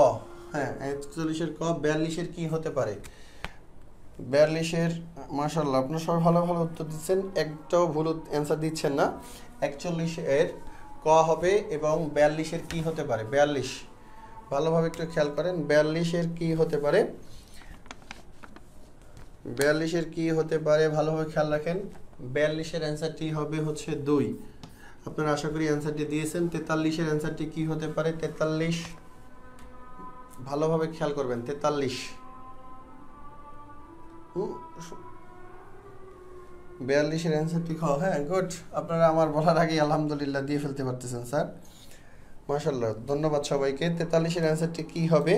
হ্যাঁ 41-এর ক। 42-এর কি হতে পারে? 42-এর, মাশাআল্লাহ, আপনারা সবাই ভালো ভালো উত্তর দিচ্ছেন, একটাও ভুল অ্যান্সার দিচ্ছেন না। 41-এর ক হবে এবং 42-এর কি হতে পারে? 42, ভালোভাবে একটু খেয়াল করেন, 42-এর কি হতে পারে? 42-এর কি হতে পারে ভালোভাবে খেয়াল রাখেন। 42-এর অ্যান্সারটি হবে হচ্ছে 2, আপনারা আশা করি অ্যান্সারটি দিয়েছেন। 43-এর অ্যান্সারটি কি হতে পারে? 43, ভালোভাবে খেয়াল করবেন, 43। 42-এর অ্যান্সারটি খ। হ্যাঁ, গুড, আপনারা আমার বলার আগে আলহামদুলিল্লাহ দিয়ে ফেলতে পারতেছেন স্যার, মাশাআল্লাহ, ধন্যবাদ সবাইকে। 43-এর অ্যান্সারটি কি হবে?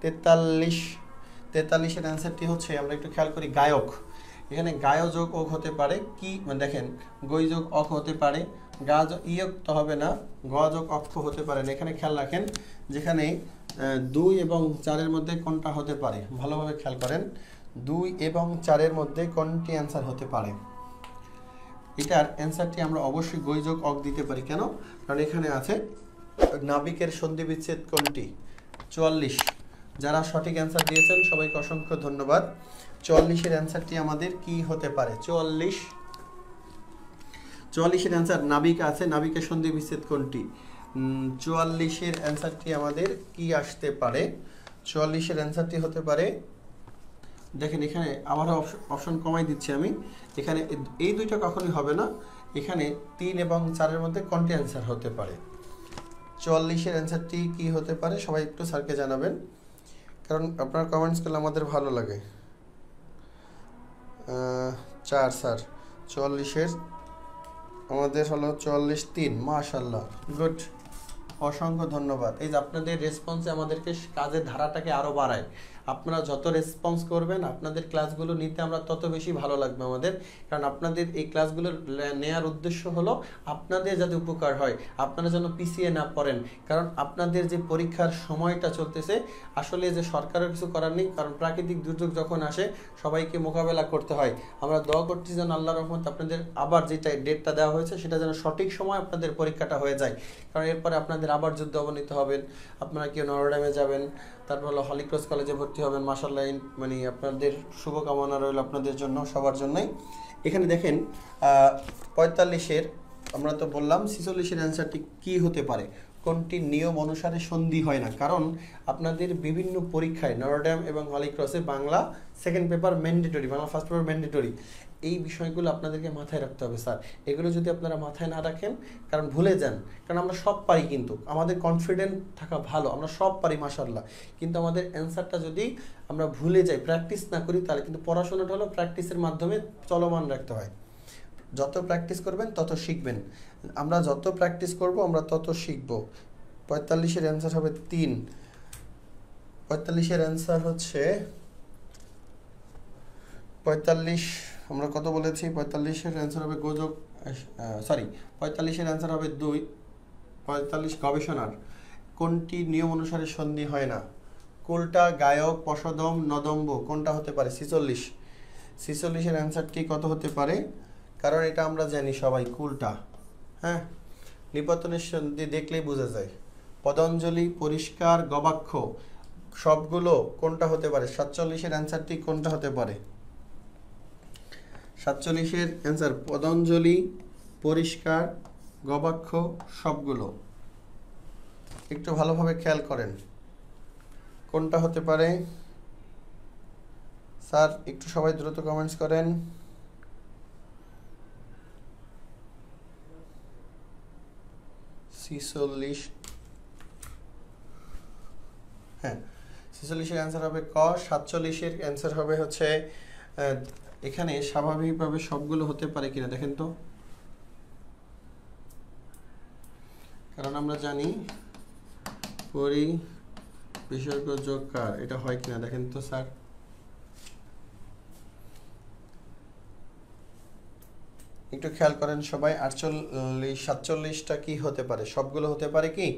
43-এর অ্যান্সারটি হচ্ছে, আমরা একটু খেয়াল করি, গায়ক। এখানে গায়যোগ ওক হতে পারে কি, মানে দেখেন গৈযোগ অক হতে পারে, গা ইয়ক তো হবে না, গযোগ অক্ষ হতে পারে না। এখানে খেয়াল রাখেন, যেখানে 2 এবং 4-এর মধ্যে কোনটা হতে পারে, ভালোভাবে খেয়াল করেন। 2 এবং 4-এর মধ্যে কোনটি অ্যান্সার হতে পারে? এটার অ্যান্সারটি আমরা অবশ্যই গৈযোগ অক দিতে পারি। কেন? কারণ এখানে আছে নাবিকের সন্ধি বিচ্ছেদ কোনটি? 44। যারা সঠিক অ্যান্সার দিয়েছেন সবাইকে অসংখ্য ধন্যবাদ। 44-এর অ্যান্সারটি আমাদের কি হতে পারে? 44-এর অ্যান্সার নাবিক আছে, নাবিকের সন্ধি বিচ্ছেদ কোনটি? 44-এর অ্যান্সারটি আমাদের কি আসতে পারে? 44-এর অ্যান্সারটি হতে পারে, দেখেন এখানে আবারও অপশন কমাই দিচ্ছি আমি। এখানে এই দুইটা কখনোই হবে না, এখানে 3 এবং 4-এর মধ্যে কোনটি অ্যান্সার হতে পারে? 44-এর অ্যান্সারটি কি হতে পারে সবাই একটু স্যারকে জানাবেন, কারণ আপনার কমেন্টস করলে আমাদের ভালো লাগে। 4 স্যার, 44-এর আমাদের হলো 44-3। মাশাআল্লাহ, গুড, অসংখ্য ধন্যবাদ। এই যে আপনাদের রেসপন্সে আমাদেরকে কাজের ধারাটাকে আরও বাড়ায়। আপনারা যত রেসপন্স করবেন আপনাদের ক্লাসগুলো নিতে আমরা তত বেশি ভালো লাগবে আমাদের, কারণ আপনাদের এই ক্লাসগুলো নেওয়ার উদ্দেশ্য হলো আপনাদের যাতে উপকার হয়, আপনারা যেন পিছিয়ে না পড়েন। কারণ আপনাদের যে পরীক্ষার সময়টা চলতেছে, আসলে যে সরকারের কিছু করার নেই, কারণ প্রাকৃতিক দুর্যোগ যখন আসে সবাইকে মোকাবেলা করতে হয়। আমরা দোয়া করছি যেন আল্লাহর রহমত আপনাদের আবার যেটা ডেটটা দেওয়া হয়েছে সেটা যেন সঠিক সময় আপনাদের পরীক্ষাটা হয়ে যায়, কারণ এরপরে আপনাদের আবার যুদ্ধ অবনীত হবেন। আপনারা কেউ নটরডেমে যাবেন, তারপর হলো হলি ক্রস কলেজে ভর্তি হবেন। মাশাআল্লাহ, মানে আপনাদের শুভকামনা রইল আপনাদের জন্য, সবার জন্যই। এখানে দেখেন 45-এর আমরা তো বললাম, 46-এর অ্যান্সারটি কি হতে পারে? কোনটি নিয়ম অনুসারে সন্ধি হয় না? কারণ আপনাদের বিভিন্ন পরীক্ষায় নটরডেম এবং হলি ক্রসে Bangla second paper mandatory, Bangla first paper mandatory, এই বিষয়গুলো আপনাদেরকে মাথায় রাখতে হবে স্যার। এগুলো যদি আপনারা মাথায় না রাখেন, কারণ ভুলে যান, কারণ আমরা সব পারি, কিন্তু আমাদের কনফিডেন্ট থাকা ভালো, আমরা সব পারি মাশাআল্লাহ, কিন্তু আমাদের অ্যান্সারটা যদি আমরা ভুলে যাই, প্র্যাকটিস না করি, তাহলে কিন্তু পড়াশোনাটা হলো প্র্যাকটিসের মাধ্যমে চলমান রাখতে হয়। যত প্র্যাকটিস করবেন তত শিখবেন, আমরা যত প্র্যাকটিস করব আমরা তত শিখব। 45-এর অ্যান্সার হবে 3। 45-এর অ্যান্সার হচ্ছে 45, আমরা কত বলেছি? 45-এর অ্যান্সার হবে গোযোগ, 45-এর অ্যান্সার হবে 2। 45 গবেষণার কোনটি নিয়ম অনুসারে সন্ধি হয় না? কোলটা, গায়ক, পশদম, নদম্ব কোনটা হতে পারে? 46। 46-এর অ্যান্সারটি কত হতে পারে? কারণ এটা আমরা জানি সবাই, কুলটা। হ্যাঁ, নিপতনের সন্ধি দেখলেই বোঝা যায়। পদঞ্জলি, পরিষ্কার, গবাক্ষ সবগুলো কোনটা হতে পারে? 47-এর অ্যান্সারটি কোনটা হতে পারে? 47-এর অ্যান্সার পদঞ্জলি, পরিষ্কার, গবাক্ষ সবগুলো। একটু ভালোভাবে খেয়াল করেন কোনটা হতে পারে। স্যার একটু সবাই দ্রুত কমেন্টস করেন। হ্যাঁ, 46-এর অ্যান্সার হবে ক। 47-এর অ্যান্সার হবে হচ্ছে, এখানে স্বাভাবিকভাবে সবগুলো হতে পারে কিনা দেখেন তো, কারণ আমরা জানি পরি বিসর্গ যোগ কার, এটা হয় কিনা দেখেন তো স্যার। একটু খেয়াল করেন সবাই। 48, 47টা কি হতে পারে? সবগুলো হতে পারে কি?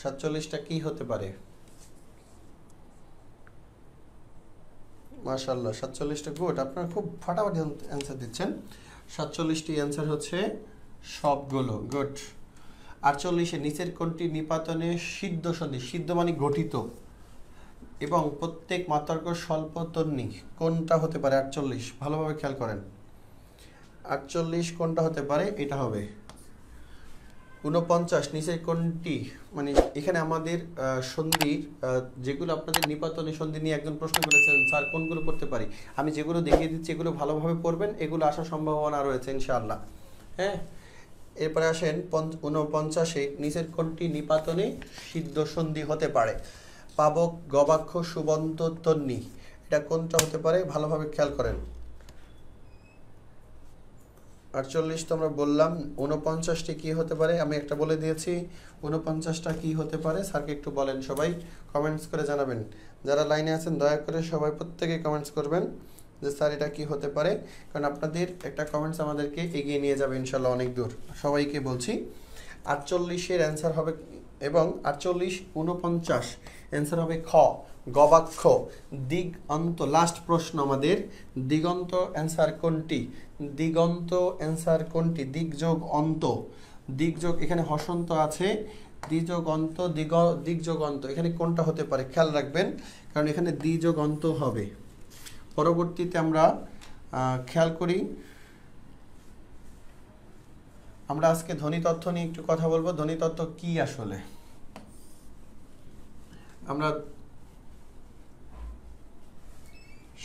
47টা কি হতে পারে? মাশাআল্লাহ, 47টা গুড, আপনারা খুব ফাটাফাটি অ্যান্সার দিচ্ছেন। 47টি অ্যান্সার হচ্ছে সবগুলো, গুড। 48-এর নিচের কোনটি নিপাতনে সিদ্ধ সন্ধি? সিদ্ধ মানে গঠিত, এবং প্রত্যেক মাতর্ক স্বল্প তন্নি কোনটা হতে পারে? 48, ভালোভাবে খেয়াল করেন। 48 কোনটা হতে পারে? এটা হবে 49। নিচের কোনটি, মানে এখানে আমাদের সন্ধির যেগুলো আপনাদের নিপাতনে সন্ধি নিয়ে একজন প্রশ্ন করেছেন, স্যার কোনগুলো করতে পারি? আমি যেগুলো দেখিয়ে দিচ্ছি এগুলো ভালোভাবে পড়বেন, এগুলো আসার সম্ভাবনা রয়েছে ইনশাআল্লাহ। হ্যাঁ, এরপরে আসেন 49-এ নিচের কোনটি নিপাতনে সিদ্ধ সন্ধি হতে পারে? পাবক, গবাক্ষ, সুবন্ত, তন্নি, এটা কোনটা হতে পারে? ভালোভাবে খেয়াল করেন। 48 তো আমরা বললাম। 49টি কি হতে পারে? আমি একটা বলে দিয়েছি। 49টা কি হতে পারে স্যারকে একটু বলেন, সবাই কমেন্টস করে জানাবেন। যারা লাইনে আছেন দয়া করে সবাই প্রত্যেকে কমেন্টস করবেন যে স্যার এটা কি হতে পারে, কারণ আপনাদের একটা কমেন্টস আমাদেরকে এগিয়ে নিয়ে যাবে ইনশাল্লাহ অনেক দূর। সবাইকে বলছি 48-এর অ্যান্সার হবে, এবং 48, 49 অ্যান্সার হবে খ। গবাক্ষ, দিগন্ত। লাস্ট প্রশ্ন আমাদের, দিগন্ত অ্যান্সার কোনটি? দিগন্ত অ্যান্সার কোনটি? দিগ যোগ অন্ত, দিগ যোগ, এখানে হসন্ত আছে, দ্বিযোগ অন্ত, দিগযোগ অন্ত, এখানে কোনটা হতে পারে খেয়াল রাখবেন, কারণ এখানে দ্বিযোগ অন্ত হবে। পরবর্তীতে আমরা খেয়াল করি, আমরা আজকে ধ্বনি তত্ত্ব নিয়ে একটু কথা বলবো। ধ্বনি তত্ত্ব কি আসলে আমরা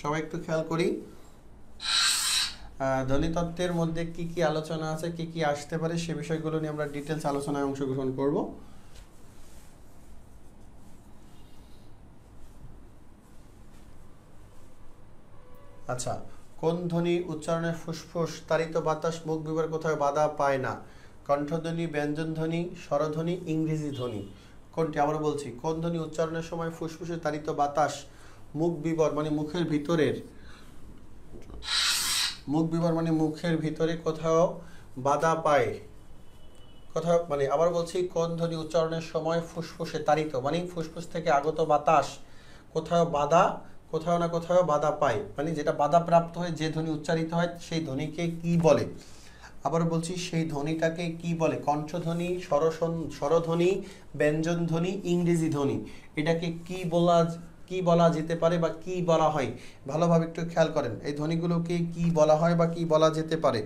সবাই একটু খেয়াল করি, ধ্বনিতত্ত্বের মধ্যে কি কি আলোচনা আছে, কি কি আসতে পারে, সে বিষয়গুলো নিয়ে আমরা ডিটেলস আলোচনায় অংশগ্রহণ করব। আচ্ছা, কোন ধ্বনি উচ্চারণে ফুসফুস তাড়িত বাতাস মুখ বিবর কোথাও বাধা পায় না? কণ্ঠধ্বনি, ব্যঞ্জন ধ্বনি, স্বরধ্বনি, ইংরেজি ধ্বনি, কোনটি? আবার বলছি, কোন ধ্বনি উচ্চারণের সময় ফুসফুসে তাড়িত বাতাস মুখ বিবর মানে মুখের ভিতরের, মুখ বিবর মানে মুখের ভিতরে কোথাও বাধা পায়, কোথাও মানে, আবার বলছি, কোন ধ্বনি উচ্চারণের সময় ফুসফুসে তাড়িত মানে ফুসফুস থেকে আগত বাতাস কোথাও বাধা, কোথাও না কোথাও বাধা পায়, মানে যেটা বাধা প্রাপ্ত হয়, যে ধ্বনি উচ্চারিত হয় সেই ধ্বনিকে কি বলে? আবার বলছি, সেই ধ্বনিটাকে কি বলে? কণ্ঠধ্বনি, স্বরধ্বনি, ব্যঞ্জন ধ্বনি, ইংরেজি ধ্বনি, এটাকে কি বলা যেতে পারে বা কি বলা হয়? ভালোভাবে একটু খেয়াল করেন, এই ধ্বনিগুলোকে কি বলা হয় বা কি বলা যেতে পারে?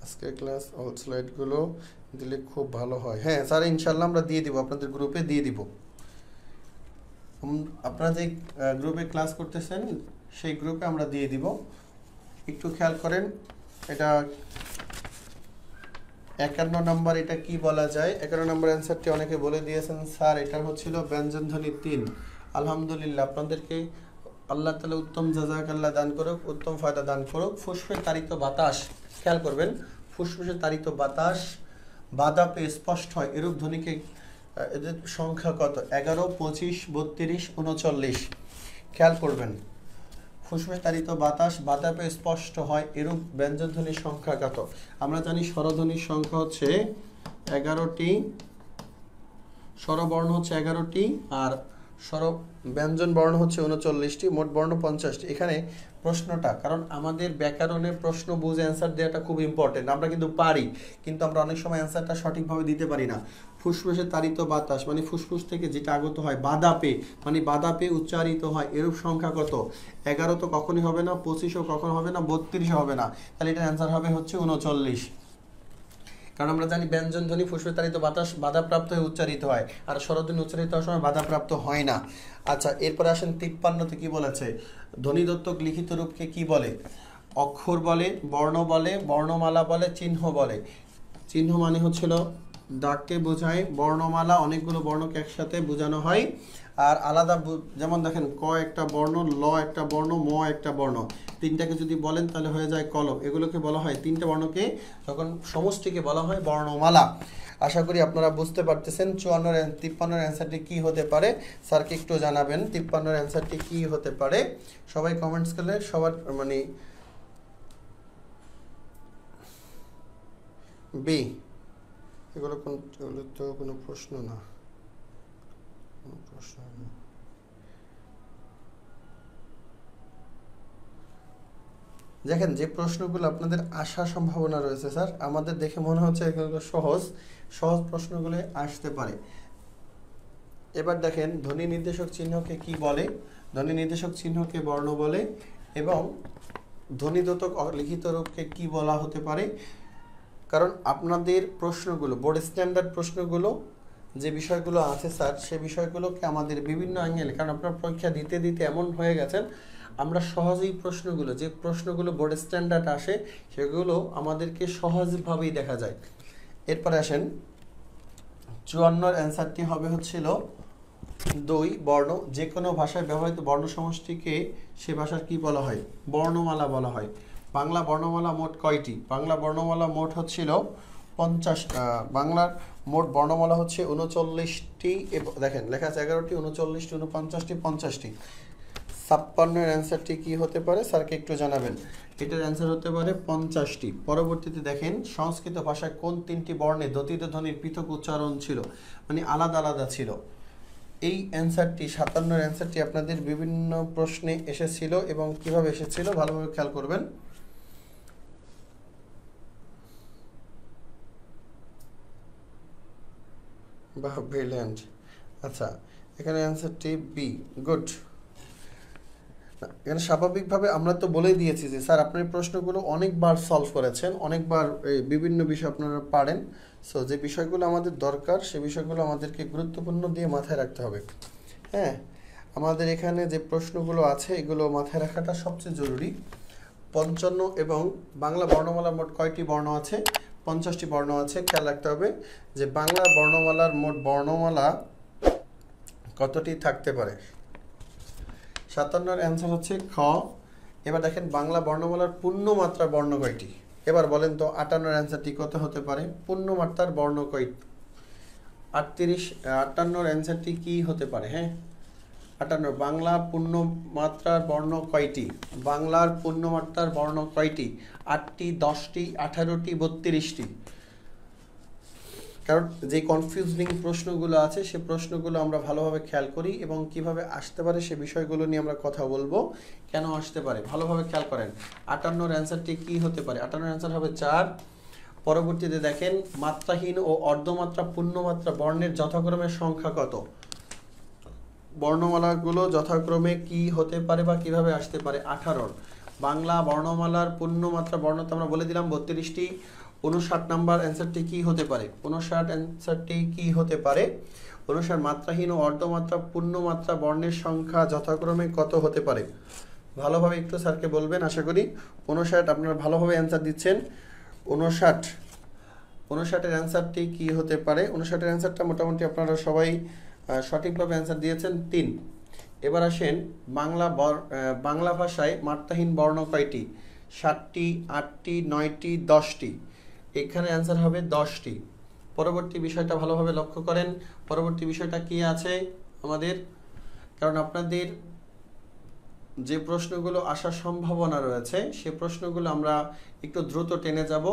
আজকে ক্লাস অল স্লাইডগুলো দিলে খুব ভালো হয়। হ্যাঁ স্যার, ইনশাল্লাহ আমরা দিয়ে দিব, আপনাদের গ্রুপে দিয়ে দিব। আপনারা যে গ্রুপে ক্লাস করতেছেন সেই গ্রুপে আমরা দিয়ে দিব। একটু খেয়াল করেন, এটা 51 নম্বর, এটা কি বলা যায়? 51 নম্বর অ্যান্সারটি অনেকে বলে দিয়েছেন স্যার, এটা হচ্ছিল ব্যঞ্জন ধ্বনি 3। আলহামদুলিল্লাহ, আপনাদেরকে আল্লাহ তাআলা উত্তম জাযাকাল্লাহ দান করুক, উত্তম ফায়দা দান করুক। ফুসফুসে তাড়িত বাতাস, খেয়াল করবেন, ফুসফুসে তাড়িত বাতাস বাধা পেয়ে স্পষ্ট হয়, এরূপ ধ্বনিকে, এদের সংখ্যা কত? 11, 25, 32, 39। খেয়াল করবেন, ফুসফুসে তাড়িত বাতাস বাধা পেয়ে স্পষ্ট হয়, এরূপ ব্যঞ্জন ধ্বনির সংখ্যা কত? আমরা জানি স্বরধ্বনির সংখ্যা হচ্ছে 11টি, স্বরবর্ণ হচ্ছে 11টি, আর ব্যঞ্জন বর্ণ হচ্ছে 39টি, মোট বর্ণ 50টি। এখানে প্রশ্নটা, কারণ আমাদের ব্যাকরণের প্রশ্ন বুঝে অ্যান্সার দেওয়াটা খুব ইম্পর্টেন্ট, আমরা কিন্তু পারি, কিন্তু আমরা অনেক সময় অ্যান্সারটা সঠিকভাবে দিতে পারি না। ফুসফুসে তাড়িত বাতাস মানে ফুসফুস থেকে যেটা আগত হয়, বাধা পেয়ে মানে বাধা পেয়ে উচ্চারিত হয়, এরূপ সংখ্যা কত? 11 তো কখনই হবে না, 25ও কখনো হবে না, 32ও হবে না, তাহলে এটার অ্যান্সার হবে হচ্ছে 39। কারণ আমরা জানি ব্যঞ্জন ধ্বনি ফুসফুসে তাড়িত বাতাস বাধাপ্রাপ্ত হয়ে উচ্চারিত হয়, আর স্বরধ্বনি উচ্চারিত হওয়ার সময় বাধাপ্রাপ্ত হয় না। আচ্ছা, এরপরে আসেন 53তে কি বলেছে? ধ্বনিদত্তক লিখিত রূপকে কি বলে? অক্ষর বলে, বর্ণ বলে, বর্ণমালা বলে, চিহ্ন বলে। চিহ্ন মানে হচ্ছিল দাগকে বোঝায়, বর্ণমালা অনেকগুলো বর্ণকে একসাথে বোঝানো হয়, আর আলাদা, যেমন দেখেন ক একটা বর্ণ, ল একটা বর্ণ, ম একটা বর্ণ, তিনটাকে যদি বলেন তাহলে হয়ে যায় কলম। এগুলোকে বলা হয়, তিনটা বর্ণকে তখন সমষ্টিকে বলা হয় বর্ণমালা। আশা করি আপনারা বুঝতে পারতেছেন। 53-এর অ্যান্সারটি কি হতে পারে স্যারকে একটু জানাবেন। 53-এর অ্যান্সারটি কি হতে পারে সবাই কমেন্টস করলে, সবার মানে বি, এগুলো তো কোনো প্রশ্ন না, কোনো প্রশ্ন না। দেখেন যে প্রশ্নগুলো আপনাদের আসার সম্ভাবনা রয়েছে স্যার, আমাদের দেখে মনে হচ্ছে এগুলো সহজ প্রশ্নগুলো আসতে পারে। এবার দেখেন, ধ্বনি নির্দেশক চিহ্নকে কি বলে? ধ্বনি নির্দেশক চিহ্নকে বর্ণ বলে, এবং ধ্বনিদত্তক লিখিত রূপকে কি বলা হতে পারে? কারণ আপনাদের প্রশ্নগুলো, বোর্ড স্ট্যান্ডার্ড প্রশ্নগুলো যে বিষয়গুলো আছে স্যার, সে বিষয়গুলোকে আমাদের বিভিন্ন অ্যাঙ্গেলে, কারণ আপনারা পরীক্ষা দিতে দিতে এমন হয়ে গেছেন, আমরা সহজেই প্রশ্নগুলো, যে প্রশ্নগুলো বোর্ড স্ট্যান্ডার্ড আসে সেগুলো আমাদেরকে সহজভাবেই দেখা যায়। এরপরে আসেন 54-এর অ্যান্সারটি হবে হচ্ছিল 2 বর্ণ। যে কোনো ভাষায় ব্যবহৃত বর্ণ সমষ্টিকে সে ভাষার কি বলা হয়? বর্ণমালা বলা হয়। বাংলা বর্ণমালা মোট কয়টি? বাংলা বর্ণমালা মোট হচ্ছিল 50। বাংলার মোট বর্ণমালা হচ্ছে 39টি। দেখেন লেখা আছে 11টি, 39টি, 49টি, 50টি। 56 অ্যান্সারটি কি হতে পারে স্যারকে একটু জানাবেন। এটার অ্যান্সার হতে পারে 50টি। পরবর্তীতে দেখেন সংস্কৃত ভাষায় কোন 3টি বর্ণে দতিত ধ্বনির পৃথক উচ্চারণ ছিল, মানে আলাদা আলাদা ছিল। এই অ্যান্সারটি 57 অ্যান্সারটি আপনাদের বিভিন্ন প্রশ্নে এসেছিল এবং কিভাবে এসেছিল ভালোভাবে খেয়াল করবেন। বাহ, ব্রিলিয়ান্ট। আচ্ছা, এখানে অ্যান্সারটি বি, গুড। এখানে স্বাভাবিকভাবে আমরা তো বলেই দিয়েছি যে স্যার আপনার প্রশ্নগুলো অনেকবার সলভ করেছেন, অনেকবার বিভিন্ন বিষয় আপনারা পারেন। সো যে বিষয়গুলো আমাদের দরকার সে বিষয়গুলো আমাদেরকে গুরুত্বপূর্ণ দিয়ে মাথায় রাখতে হবে। হ্যাঁ, আমাদের এখানে যে প্রশ্নগুলো আছে এগুলো মাথায় রাখাটা সবচেয়ে জরুরি। 55 এবং বাংলা বর্ণমালার মোট কয়টি বর্ণ আছে? 50টি বর্ণ আছে। খেয়াল রাখতে হবে যে বাংলা বর্ণমালার মোট বর্ণমালা কতটি থাকতে পারে। 57 অ্যান্সার হচ্ছে খ। এবার দেখেন বাংলা বর্ণমালার পূর্ণমাত্রার বর্ণ কয়টি? এবার বলেন তো 58 অ্যান্সারটি কত হতে পারে? পূর্ণমাত্রার বর্ণ কয়টি? 58 অ্যান্সারটি কি হতে পারে? হ্যাঁ, 58 বাংলা পূর্ণমাত্রার বর্ণ কয়টি? বাংলার পূর্ণমাত্রার বর্ণ কয়টি? 8টি, 10টি, 18টি, 32টি। কারণ যে কনফিউজিং প্রশ্নগুলো আছে সে প্রশ্নগুলো আমরা ভালোভাবে খেয়াল করি এবং কিভাবে আসতে পারে সে বিষয়গুলো নিয়ে আমরা কথা বলবো। কেন আসতে পারে ভালোভাবে খেয়াল করেন। 58 অ্যান্সারটি কি হতে পারে? 58 অ্যান্সার হবে 4। পরবর্তীতে দেখেন মাত্রাহীন ও অর্ধমাত্রা পূর্ণমাত্রা বর্ণের যথাক্রমে সংখ্যা কত? বর্ণমালাগুলো যথাক্রমে কি হতে পারে বা কিভাবে আসতে পারে? 18। বাংলা বর্ণমালার পূর্ণমাত্রা বর্ণ তো আমরা বলে দিলাম 32টি। 59 নাম্বার অ্যান্সারটি কি হতে পারে? 59 অ্যান্সারটি কি হতে পারে? 59 মাত্রাহীন ও অর্ধমাত্রা পূর্ণমাত্রা বর্ণের সংখ্যা যথাক্রমে কত হতে পারে? ভালোভাবে একটু স্যারকে বলবেন। আশা করি 59 আপনারা ভালোভাবে অ্যান্সার দিচ্ছেন। 59 এর অ্যান্সারটি কি হতে পারে? 59 এর অ্যান্সারটা মোটামুটি আপনারা সবাই সঠিকভাবে অ্যান্সার দিয়েছেন 3। এবার আসেন বাংলা ভাষায় মাত্রাহীন বর্ণ কয়টি? 7টি, 8টি, 9টি, 10টি। এখানে অ্যান্সার হবে 10টি। পরবর্তী বিষয়টা ভালোভাবে লক্ষ্য করেন। পরবর্তী বিষয়টা কি আছে আমাদের? কারণ আপনাদের যে প্রশ্নগুলো আসার সম্ভাবনা রয়েছে সে প্রশ্নগুলো আমরা একটু দ্রুত টেনে যাব।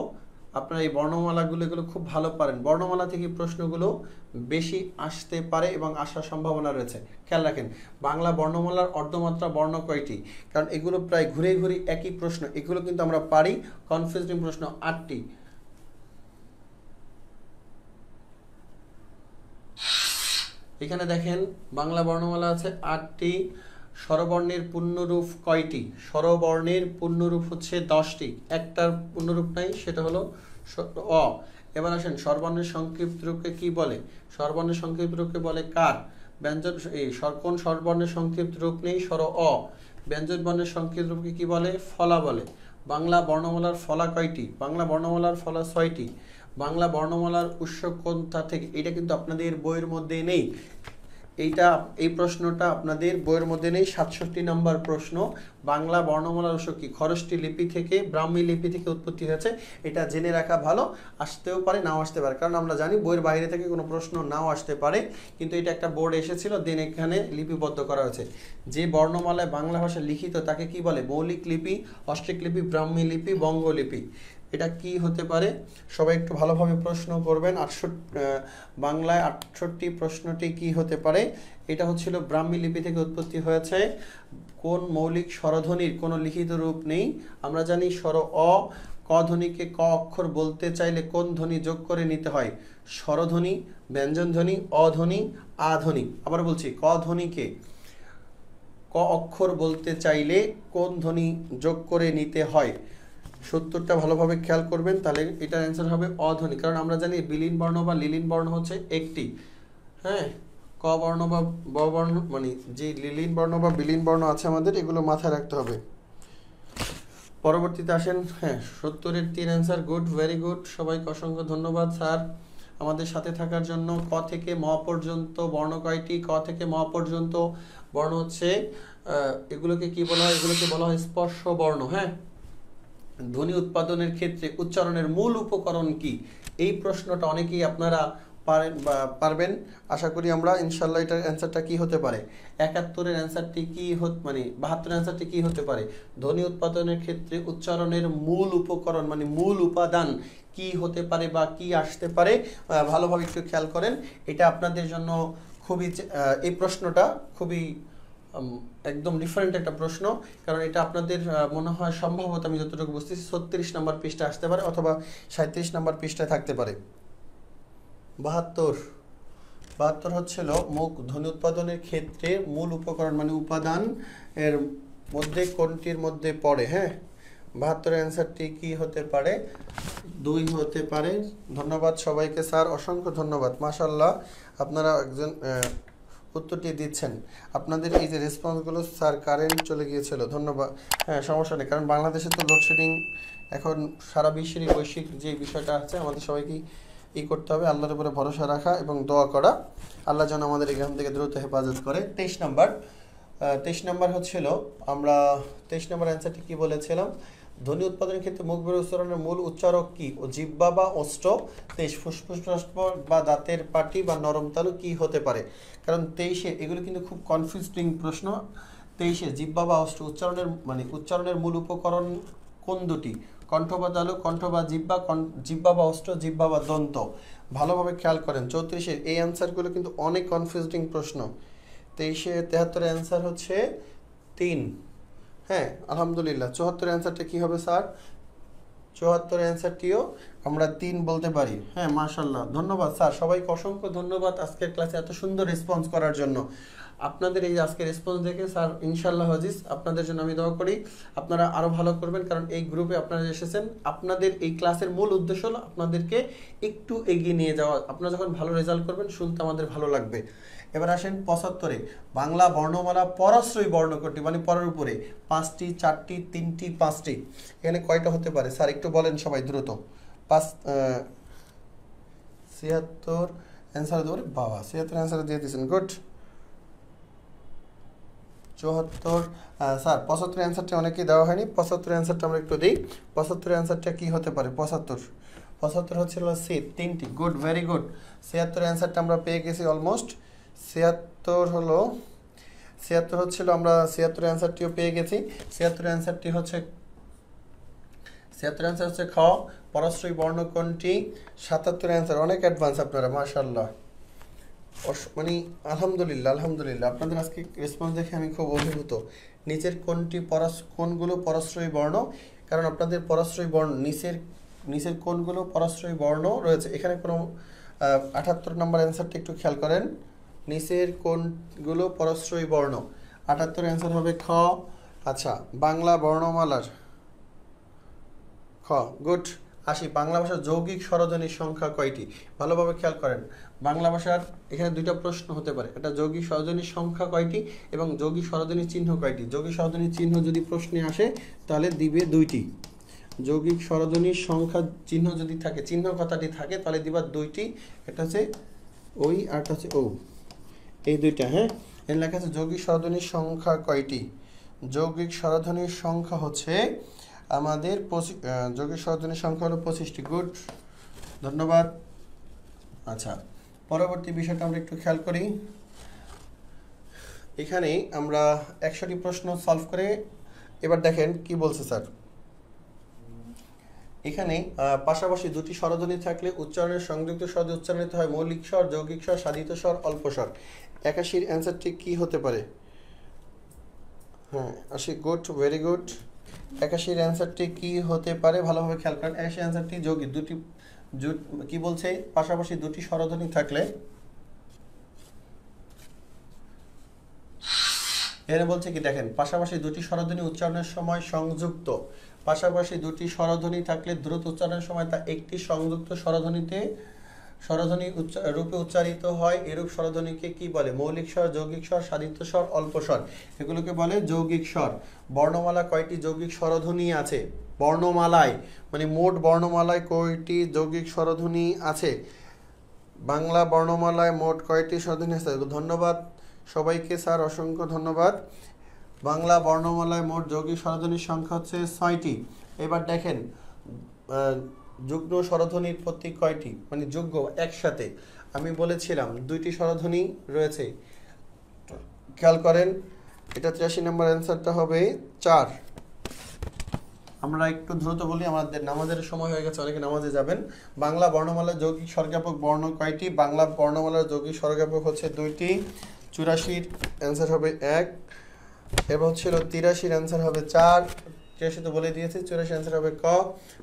আপনারা এই বর্ণমালাগুলো এগুলো খুব ভালো পারেন। বর্ণমালা থেকে প্রশ্নগুলো বেশি আসতে পারে এবং আসার সম্ভাবনা রয়েছে। খেয়াল রাখেন বাংলা বর্ণমালার অর্ধমাত্রা বর্ণ কয়টি? কারণ এগুলো প্রায় ঘুরে ঘুরে একই প্রশ্ন, এগুলো কিন্তু আমরা পারি। কনফিউজিং প্রশ্ন 8টি। এখানে দেখেন বাংলা বর্ণমালা আছে 8টি। স্বরবর্ণের পূর্ণরূপ কয়টি? স্বরবর্ণের পূর্ণরূপ হচ্ছে 10টি। একটার পূর্ণরূপ নাই, সেটা হলো অ। এবার আসেন স্বরবর্ণের সংক্ষিপ্ত রূপকে কি বলে? স্বরবর্ণের সংক্ষিপ্ত রূপকে বলে কার? ব্যঞ্জন কোন স্বরবর্ণের সংক্ষিপ্ত রূপ নেই? স্বর অ। ব্যঞ্জন বর্ণের সংক্ষিপ্ত রূপকে কি বলে? ফলা বলে। বাংলা বর্ণমালার ফলা কয়টি? বাংলা বর্ণমালার ফলা 6টি। বাংলা বর্ণমালার উৎস কোনটা থেকে? এটা কিন্তু আপনাদের বইয়ের মধ্যে নেই। এই প্রশ্নটা আপনাদের বইয়ের মধ্যে নেই। 67 নম্বর প্রশ্ন। বাংলা বর্ণমালার উৎস কি? খরষ্টি লিপি থেকে, ব্রাহ্মী লিপি থেকে উৎপত্তি হয়েছে। এটা জেনে রাখা ভালো। আসতেও পারে, নাও আসতে পারে, কারণ আমরা জানি বইয়ের বাইরে থেকে কোনো প্রশ্ন নাও আসতে পারে, কিন্তু এটা একটা বোর্ড এসেছিল, দেন এখানে লিপিবদ্ধ করা হয়েছে। যে বর্ণমালায় বাংলা ভাষা লিখিত তাকে কি বলে? মৌলিক লিপি, অষ্টক লিপি, ব্রাহ্মী লিপি, বঙ্গলিপি। এটা কি হতে পারে? সবাই একটু ভালোভাবে প্রশ্ন করবেন। বাংলায় 68 প্রশ্নটি কি হতে পারে? এটা হচ্ছিল ব্রাহ্মী লিপি থেকে উৎপত্তি হয়েছে। কোন মৌলিক স্বরধ্বনির কোনো লিখিত রূপ নেই? আমরা জানি স্বর অ। ক ধ্বনিকে ক অক্ষর বলতে চাইলে কোন ধ্বনি যোগ করে নিতে হয়? স্বরধ্বনি, ব্যঞ্জন ধ্বনি, অধ্বনি, আধ্বনি। আবার বলছি, ক ধ্বনিকে ক অক্ষর বলতে চাইলে কোন ধ্বনি যোগ করে নিতে হয়? সত্তরটা ভালোভাবে খেয়াল করবেন, তাহলে এটার অ্যান্সার হবে অধ্বনি। কারণ আমরা জানি বিলীন বর্ণ বা লিলীন বর্ণ হচ্ছে একটি। হ্যাঁ, ক বর্ণ বা ব বর্ণ, মানে যে লিলীন বর্ণ বা বিলীন বর্ণ আছে আমাদের, এগুলো মাথায় রাখতে হবে। পরবর্তীতে আসেন, হ্যাঁ 70-এর 3 অ্যান্সার। Good, very good. সবাইকে অসংখ্য ধন্যবাদ স্যার আমাদের সাথে থাকার জন্য। ক থেকে ম পর্যন্ত বর্ণ কয়টি? ক থেকে ম পর্যন্ত বর্ণ হচ্ছে, এগুলোকে কি বলা হয়? এগুলোকে বলা হয় স্পর্শ বর্ণ। হ্যাঁ, ধ্বনি উৎপাদনের ক্ষেত্রে উচ্চারণের মূল উপকরণ কি? এই প্রশ্নটা অনেকেই আপনারা পারেন বা পারবেন আশা করি আমরা ইনশাল্লাহ। এটার অ্যান্সারটা কি হতে পারে? 71-এর অ্যান্সারটি কি মানে 72-এর অ্যান্সারটি কি হতে পারে? ধ্বনি উৎপাদনের ক্ষেত্রে উচ্চারণের মূল উপকরণ মানে মূল উপাদান কি হতে পারে বা কি আসতে পারে? ভালোভাবে একটু খেয়াল করেন, এটা আপনাদের জন্য খুবই এই প্রশ্নটা খুবই একদম ডিফারেন্ট একটা প্রশ্ন, কারণ এটা আপনাদের মনে হয় সম্ভবত আমি যতটুকু বুঝতেছি 36 নম্বর পৃষ্ঠা আসতে পারে অথবা 37 নম্বর পৃষ্ঠায় থাকতে পারে। 72 হচ্ছিল মুখ ধ্বনি উৎপাদনের ক্ষেত্রে মূল উপকরণ মানে উপাদান এর মধ্যে কোনটির মধ্যে পড়ে? হ্যাঁ, 72-এর অ্যান্সারটি কি হতে পারে? 2 হতে পারে। ধন্যবাদ সবাইকে স্যার, অসংখ্য ধন্যবাদ। মাশাআল্লাহ, আপনারা একজন উত্তরটি দিচ্ছেন। আপনাদের এই যে রেসপন্সগুলো, স্যার কারেন্ট চলে গিয়েছিল, ধন্যবাদ। হ্যাঁ, সমস্যা নেই, কারণ বাংলাদেশে তো লোডশেডিং এখন সারা বিশ্বেরই বৈশ্বিক যে বিষয়টা আছে, আমাদের সবাইকেই করতে হবে, আল্লাহর উপরে ভরসা রাখা এবং দোয়া করা, আল্লাহ যেন আমাদের এখান থেকে দ্রুত হেফাজত করে। 23 নম্বর হচ্ছিল, আমরা 23 নম্বর অ্যান্সারটি কি বলেছিলাম? ধ্বনি উৎপাদনের ক্ষেত্রে মুখ বের উচ্চারণের মূল উচ্চারক কি? ও জিহ্বা বা ওষ্ঠ। 23 ফুসফুস বা দাঁতের পাটি বা নরম তালু কি হতে পারে? কারণ 23-এ এগুলো কিন্তু খুব কনফিউজিং প্রশ্ন। 23-এ জিহ্বা বা ওষ্ঠ উচ্চারণের মানে উচ্চারণের মূল উপকরণ কোন দুটি? কণ্ঠ বা তালু, কণ্ঠ বা জিহ্বা, জিহ্বা বা ওষ্ঠ, জিহ্বা বা দন্ত। ভালোভাবে খেয়াল করেন। 34-এর এই অ্যান্সারগুলো কিন্তু অনেক কনফিউজিং প্রশ্ন। 73-এর অ্যান্সার হচ্ছে 3। হ্যাঁ, আলহামদুলিল্লাহ। 74-এর অ্যান্সারটা কি হবে স্যার? 74-এর অ্যান্সারটিও আমরা 3 বলতে পারি। হ্যাঁ, মাশাআল্লাহ, ধন্যবাদ স্যার, সবাইকে অসংখ্য ধন্যবাদ আজকের ক্লাসে এত সুন্দর রেসপন্স করার জন্য। আপনাদের এই আজকের রেসপন্স দেখে স্যার ইনশাআল্লাহ হাজিজ, আপনাদের জন্য আমি দোয়া করি আপনারা আরও ভালো করবেন, কারণ এই গ্রুপে আপনারা এসেছেন, আপনাদের এই ক্লাসের মূল উদ্দেশ্য হলো আপনাদেরকে একটু এগিয়ে নিয়ে যাওয়া। আপনারা যখন ভালো রেজাল্ট করবেন শুনতে আমাদের ভালো লাগবে। এবার আসেন 75-এ, বাংলা বর্ণমালা পরাশ্রয়ী বর্ণ কোনটি? মানে পরের উপরে 5টি, 4টি, 3টি, 5টি। এখানে কয়টা হতে পারে স্যার একটু বলেন সবাই দ্রুত। 76 অ্যান্সার দেবো বাবা, 76 অ্যান্সার দিয়ে দিয়েছেন, গুড। 74 স্যার 75 অ্যান্সারটা অনেকেই দেওয়া হয়নি, 75 অ্যান্সারটা আমরা একটু দিই। 75 অ্যান্সারটা কি হতে পারে? 75 হচ্ছিল সি, 3টি, গুড, ভেরি গুড। 76 অ্যান্সারটা আমরা পেয়ে গেছি অলমোস্ট। 76 হচ্ছিল, আমরা 76 অ্যান্সারটিও পেয়ে গেছি। 76 অ্যান্সারটি হচ্ছে 76 অ্যান্সার হচ্ছে খ, পরাশ্রয়ী বর্ণ কোনটি? 77 অ্যান্সার, অনেক অ্যাডভান্স আপনারা, মাশাআল্লাহ, মানে আলহামদুলিল্লাহ, আপনাদের আজকে রেসপন্স দেখে আমি খুব অভিভূত। নিচের কোনগুলো পরাশ্রয়ী বর্ণ? কারণ আপনাদের পরাশ্রয়ী বর্ণ নিচের কোনগুলো পরাশ্রয়ী বর্ণ রয়েছে এখানে কোনো 78 নম্বর অ্যান্সারটা একটু খেয়াল করেন। নিচের কোনগুলো পরাশ্রয়ী বর্ণ? 78 অ্যান্সার হবে খ। আচ্ছা, বাংলা বর্ণমালার খ, গুড। 80, বাংলা ভাষার যৌগিক স্বরধ্বনির সংখ্যা কয়টি? ভালোভাবে খেয়াল করেন। বাংলা ভাষার এখানে দুইটা প্রশ্ন হতে পারে, এটা যৌগিক স্বরধ্বনির সংখ্যা কয়টি এবং যৌগিক স্বরধ্বনির চিহ্ন কয়টি। যৌগিক স্বরধ্বনির চিহ্ন যদি প্রশ্নে আসে তাহলে দিবে 2টি। যৌগিক স্বরধ্বনির সংখ্যা চিহ্ন যদি থাকে, চিহ্ন কথাটি থাকে, তাহলে দিবা 2টি। এটা হচ্ছে ওই, আর একটা হচ্ছে ও, এই 2টা। হ্যাঁ, এর লেখা আছে যৌগিক স্বরধ্বনির সংখ্যা কয়টি? যৌগিক স্বরধ্বনির সংখ্যা হচ্ছে আমাদের যৌগিক স্বরধ্বনির সংখ্যা হলো 25টি, গুড, ধন্যবাদ। আচ্ছা, পরবর্তী বিষয়টা আমরা একটু খেয়াল করি। এখানে আমরা 100টি প্রশ্ন সলভ করে এবার দেখেন কি বলছে স্যার। এখানে পাশাপাশি দুটি স্বরধ্বনি থাকলে উচ্চারণের সংযুক্ত শব্দে উচ্চারণিত হয় মৌলিক স্বর, যৌগিক স্বর, সাধিত স্বর, অল্প স্বর। 81-র অ্যান্সারটি কি হতে পারে? হ্যাঁ, 80, গুড, ভেরি গুড। 81-র অ্যান্সারটি কি হতে পারে? ভালোভাবে খেয়াল করেন। 81 অ্যান্সারটি যৌগিক। কি বলছে? পাশাপাশি দুটি স্বরধ্বনি থাকলে, এখানে বলছে কি দেখেন, পাশাপাশি দুটি স্বরধ্বনি উচ্চারণের সময় সংযুক্ত। পাশাপাশি দুটি স্বরধ্বনি থাকলে দ্রুত উচ্চারণের সময় তা একটি সংযুক্ত স্বরধ্বনি রূপে উচ্চারিত হয়। এরূপ স্বরধ্বনিকে কি বলে? মৌলিক স্বর, যৌগিক স্বর, সাধিত স্বর, অল্প স্বর। এগুলোকে বলে যৌগিক স্বর। বর্ণমালা কয়টি যৌগিক স্বরধ্বনি আছে? বর্ণমালায় মানে মোট বর্ণমালায় কয়টি যৌগিক স্বরধ্বনি আছে? বাংলা বর্ণমালায় মোট কয়টি স্বরধ্বনি আছে? ধন্যবাদ সবাইকে স্যার, অসংখ্য ধন্যবাদ। বাংলা বর্ণমালায় মোট যৌগিক স্বরধ্বনির সংখ্যা হচ্ছে 6টি। এবার দেখেন যুগ্ম স্বরধ্বনির প্রতীক কয়টি? মানে যুগ্ম একসাথে। আমি বলেছিলাম দুইটি স্বরধ্বনি রয়েছে, খেয়াল করেন। এটা 83 নম্বর অ্যান্সারটা হবে 4। আমরা একটু দ্রুত বলি, আমাদের নামাজের সময় হয়ে গেছে, অনেকে নামাজে যাবেন। বাংলা বর্ণমালার যৌগিক স্বরজ্ঞাপক বর্ণ কয়টি? বাংলা বর্ণমালার যৌগিক স্বরজ্ঞাপক হচ্ছে 2টি। 84 অ্যান্সার হবে 1। এবার হচ্ছিল 83 অ্যান্সার হবে 4। 83 তো বলে দিয়েছি। 84 অ্যান্সার হবে ক।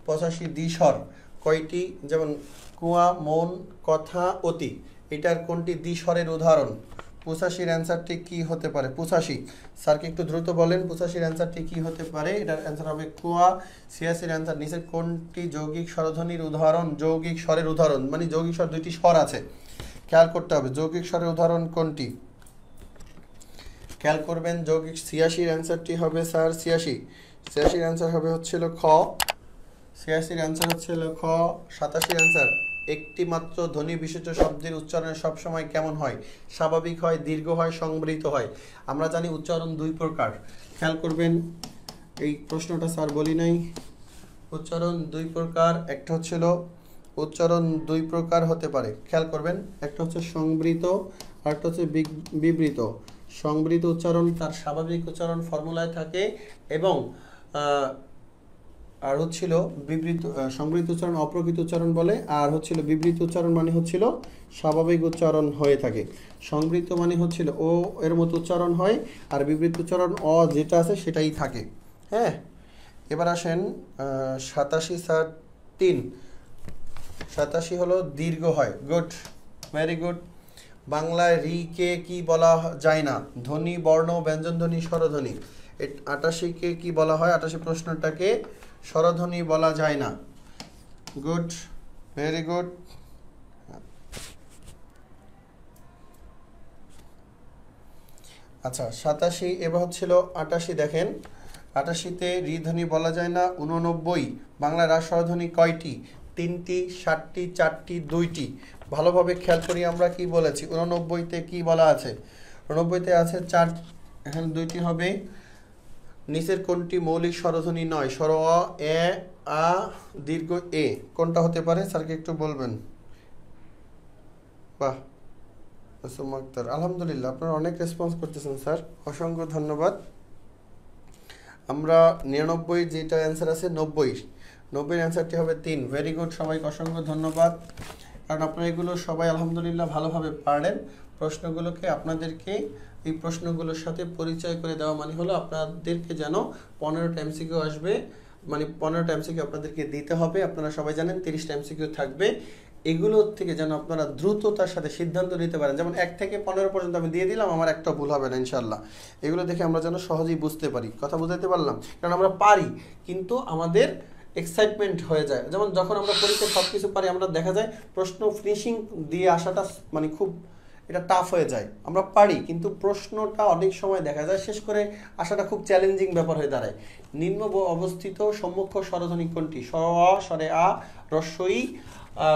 85 দ্বিস্বর কয়টি? যেমন কুয়া, মন, কথা, অতি, এটার কোনটি দ্বিস্বরের উদাহরণ? 85 অ্যান্সারটি কি হতে পারে? 85 স্যারকে একটু দ্রুত বলেন, 85 অ্যান্সারটি কি হতে পারে? এটার অ্যান্সার হবে কুয়া। 86 অ্যান্সার নিচের কোনটি যৌগিক স্বরধ্বনির উদাহরণ? যৌগিক স্বরের উদাহরণ মানে যৌগিক স্বর, দুইটি স্বর আছে, খেয়াল করতে হবে যৌগিক স্বরের উদাহরণ কোনটি, খেয়াল করবেন। যৌগিক 86 অ্যান্সারটি হবে স্যার 86 অ্যান্সার হবে হচ্ছিল খ। 86 অ্যান্সার হচ্ছিল খ। 87 অ্যান্সার একটি মাত্র ধ্বনি বিশিষ্ট শব্দের উচ্চারণ সবসময় কেমন হয়? স্বাভাবিক হয়, দীর্ঘ হয়, সংবৃত হয়। আমরা জানি উচ্চারণ দুই প্রকার, খেয়াল করবেন। এই প্রশ্নটা স্যার বলি নাই। উচ্চারণ দুই প্রকার, একটা হচ্ছিল উচ্চারণ দুই প্রকার হতে পারে, খেয়াল করবেন। একটা হচ্ছে সংবৃত আর একটা হচ্ছে বিবৃত। সংবৃত উচ্চারণ তার স্বাভাবিক উচ্চারণ ফর্মুলায় থাকে এবং আর হচ্ছিল বিবৃত সংবৃত উচ্চারণ অপ্রকৃত উচ্চারণ বলে, আর হচ্ছিল বিবৃত উচ্চারণ মানে হচ্ছিল স্বাভাবিক উচ্চারণ হয়ে থাকে। সংবৃত মানে হচ্ছিল ও এর মতো উচ্চারণ হয়, আর বিবৃত উচ্চারণ অ যেটা আছে সেটাই থাকে। হ্যাঁ, এবার আসেন 87 স্যার 3। 87 হলো দীর্ঘ হয়। Good, very good. বাংলায় রি কে কি বলা যায় না? ধ্বনি, বর্ণ, ব্যঞ্জনধ্বনি, স্বরধ্বনি। 88 কে কি বলা হয়? 88 প্রশ্নটাকে স্বরধ্বনি বলা যায় না। Good, very good. আচ্ছা 87 এবার হচ্ছিল 88। দেখেন 88তে রি ধ্বনি বলা যায় না। 89 বাংলা রাস স্বরধ্বনি কয়টি? 3টি, 7টি, 4টি, 2টি। ভালোভাবে খেয়াল করি আমরা কি বলেছি। 89তে কি বলা আছে? 89তে আছে 4, এখানে 2টি হবে। নিচের কোনটি মৌলিক স্বরধ্বনি নয়? স্বর অ, এ, আ, দীর্ঘ এ, কোনটা হতে পারে? স্যারকে একটু বলবেন। বাহ, আক্তার, আলহামদুলিল্লাহ, আপনারা অনেক রেসপন্স করতেছেন স্যার, অসংখ্য ধন্যবাদ। আমরা 99 যেটা অ্যান্সার আছে 90 অ্যান্সারটি হবে 3। ভেরি গুড, সবাইকে অসংখ্য ধন্যবাদ, কারণ আপনারা এগুলো সবাই আলহামদুলিল্লাহ ভালোভাবে পারলেন। প্রশ্নগুলোকে আপনাদেরকে এই প্রশ্নগুলোর সাথে পরিচয় করে দেওয়া মানে হলো আপনাদেরকে যেন 15টা এমসিকিউ আসবে, মানে 15টা এমসিকিউ আপনাদেরকে দিতে হবে। আপনারা সবাই জানেন 30টা এমসিকিউ থাকবে। এগুলোর থেকে যেন আপনারা দ্রুততার সাথে সিদ্ধান্ত নিতে পারেন। যেমন 1 থেকে 15 পর্যন্ত আমি দিয়ে দিলাম, আমার একটা ভুল হবে না ইনশাল্লাহ। এগুলো দেখে আমরা যেন সহজেই বুঝতে পারি। কথা বুঝাতে পারলাম? কারণ আমরা পারি কিন্তু আমাদের এক্সাইটমেন্ট হয়ে যায়। যেমন যখন আমরা পরীক্ষায় সব কিছু পারি, আমরা দেখা যায় প্রশ্ন ফিনিশিং দিয়ে আসাটা মানে খুব এটা টাফ হয়ে যায়। আমরা পারি কিন্তু প্রশ্নটা অনেক সময় দেখা যায় শেষ করে আসাটা খুব চ্যালেঞ্জিং ব্যাপার হয়ে দাঁড়ায়। নিম্ন অবস্থিত সম্মুখ স্বরধ্বনি কোনটি? স্বর অ, স্বরে আ, রস্বই,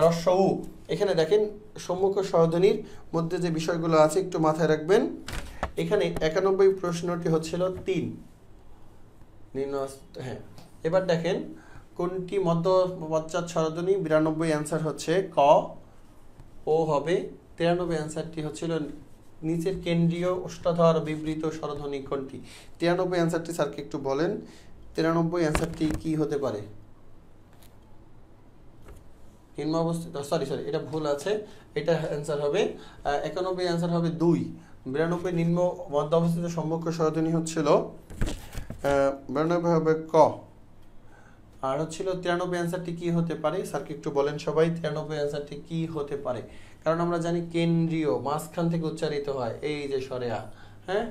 রস্ব উ। এখানে দেখেন সম্মুখ স্বরধ্বনির মধ্যে যে বিষয়গুলো আছে একটু মাথায় রাখবেন। এখানে 91 প্রশ্নটি হচ্ছিল 3 নিম্ন। হ্যাঁ, এবার দেখেন কোনটি মধ্য পশ্চাৎ স্বরধ্বনি? 92 অ্যান্সার হচ্ছে ক। ও হবে 93 অ্যান্সারটি হচ্ছিল নিচের কেন্দ্রীয় অষ্টাধর বিবৃত স্বরধ্বনি কোনটি? 93 অ্যান্সারটি স্যারকে একটু বলেন। 93 অ্যান্সারটি কি হতে পারে? নিম্ন অবস্থিত, সরি এটা ভুল আছে, এটা অ্যান্সার হবে 91 অ্যান্সার হবে 2। 92 নিম্ন মধ্য অবস্থিত সম্মুখ স্বরধ্বনি হচ্ছিল 92 হবে ক। আর হচ্ছিল 93 অ্যান্সারটি কি হতে পারে? স্যারকে একটু বলেন সবাই 93 অ্যান্সারটি কি হতে পারে? কারণ আমরা জানি কেন্দ্রীয় মাঝখান থেকে উচ্চারিত হয়, এই যে স্বরে আ। হ্যাঁ,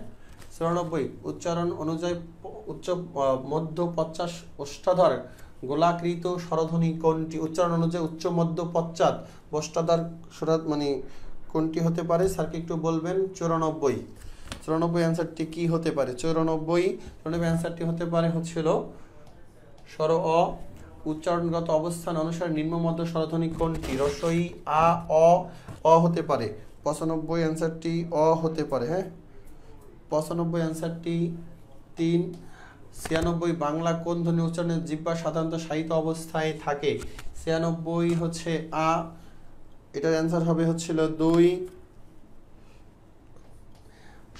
94 উচ্চারণ অনুযায়ী উচ্চ মধ্য পশ্চাৎ অষ্টাধর গোলাকৃত স্বরধ্বনি কোনটি? উচ্চারণ অনুযায়ী উচ্চ মধ্য পশ্চাৎ অষ্টাধর স্বর মানে কোনটি হতে পারে? স্যারকে একটু বলবেন। 94 অ্যান্সারটি কি হতে পারে? 94 অ্যান্সারটি হতে পারে হচ্ছিল স্বর অ। উচ্চারণগত অবস্থান অনুসারে নিম্ন মধ্য স্বরধ্বনি কোনটি? রস্বই, আ, অ হতে পারে। 95 অ্যান্সারটি অ হতে পারে। হ্যাঁ, 95 অ্যান্সারটি 3। 96 বাংলা কোন ধ্বনি উচ্চারণে জিহ্বা সাধারণত সাহিত্য অবস্থায় থাকে? 96 হচ্ছে আ। এটার অ্যান্সার হবে হচ্ছিল 2।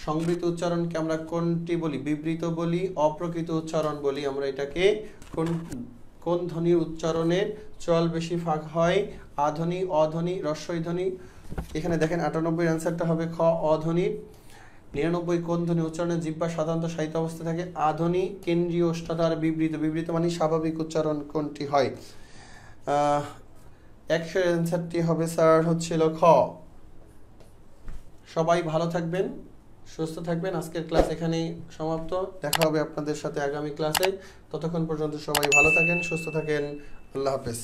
সংবৃত উচ্চারণকে আমরা কোনটি বলি? বিবৃত বলি, অপ্রকৃত উচ্চারণ বলি। আমরা এটাকে কোন ধ্বনির উচ্চারণের চল বেশি ভাগ হয়? আধ্বনি, অধ্বনি, হ্রস্বই ধ্বনি। এখানে দেখেন 98 অ্যান্সারটা হবে খ, অধ্বনির। 99 কোন ধ্বনি উচ্চারণে জিহ্বা সাধারণত সাহিত্য অবস্থা থাকে? আধ্বনি, কেন্দ্রীয়, ওষ্ঠাধর, বিবৃত। বিবৃত মানে স্বাভাবিক উচ্চারণ কোনটি হয়? 100 অ্যান্সারটি হবে স্যার হচ্ছিল খ। সবাই ভালো থাকবেন, সুস্থ থাকবেন। আজকের ক্লাস এখানেই সমাপ্ত। দেখা হবে আপনাদের সাথে আগামী ক্লাসে। ততক্ষণ পর্যন্ত সবাই ভালো থাকেন, সুস্থ থাকেন। আল্লাহ হাফেজ।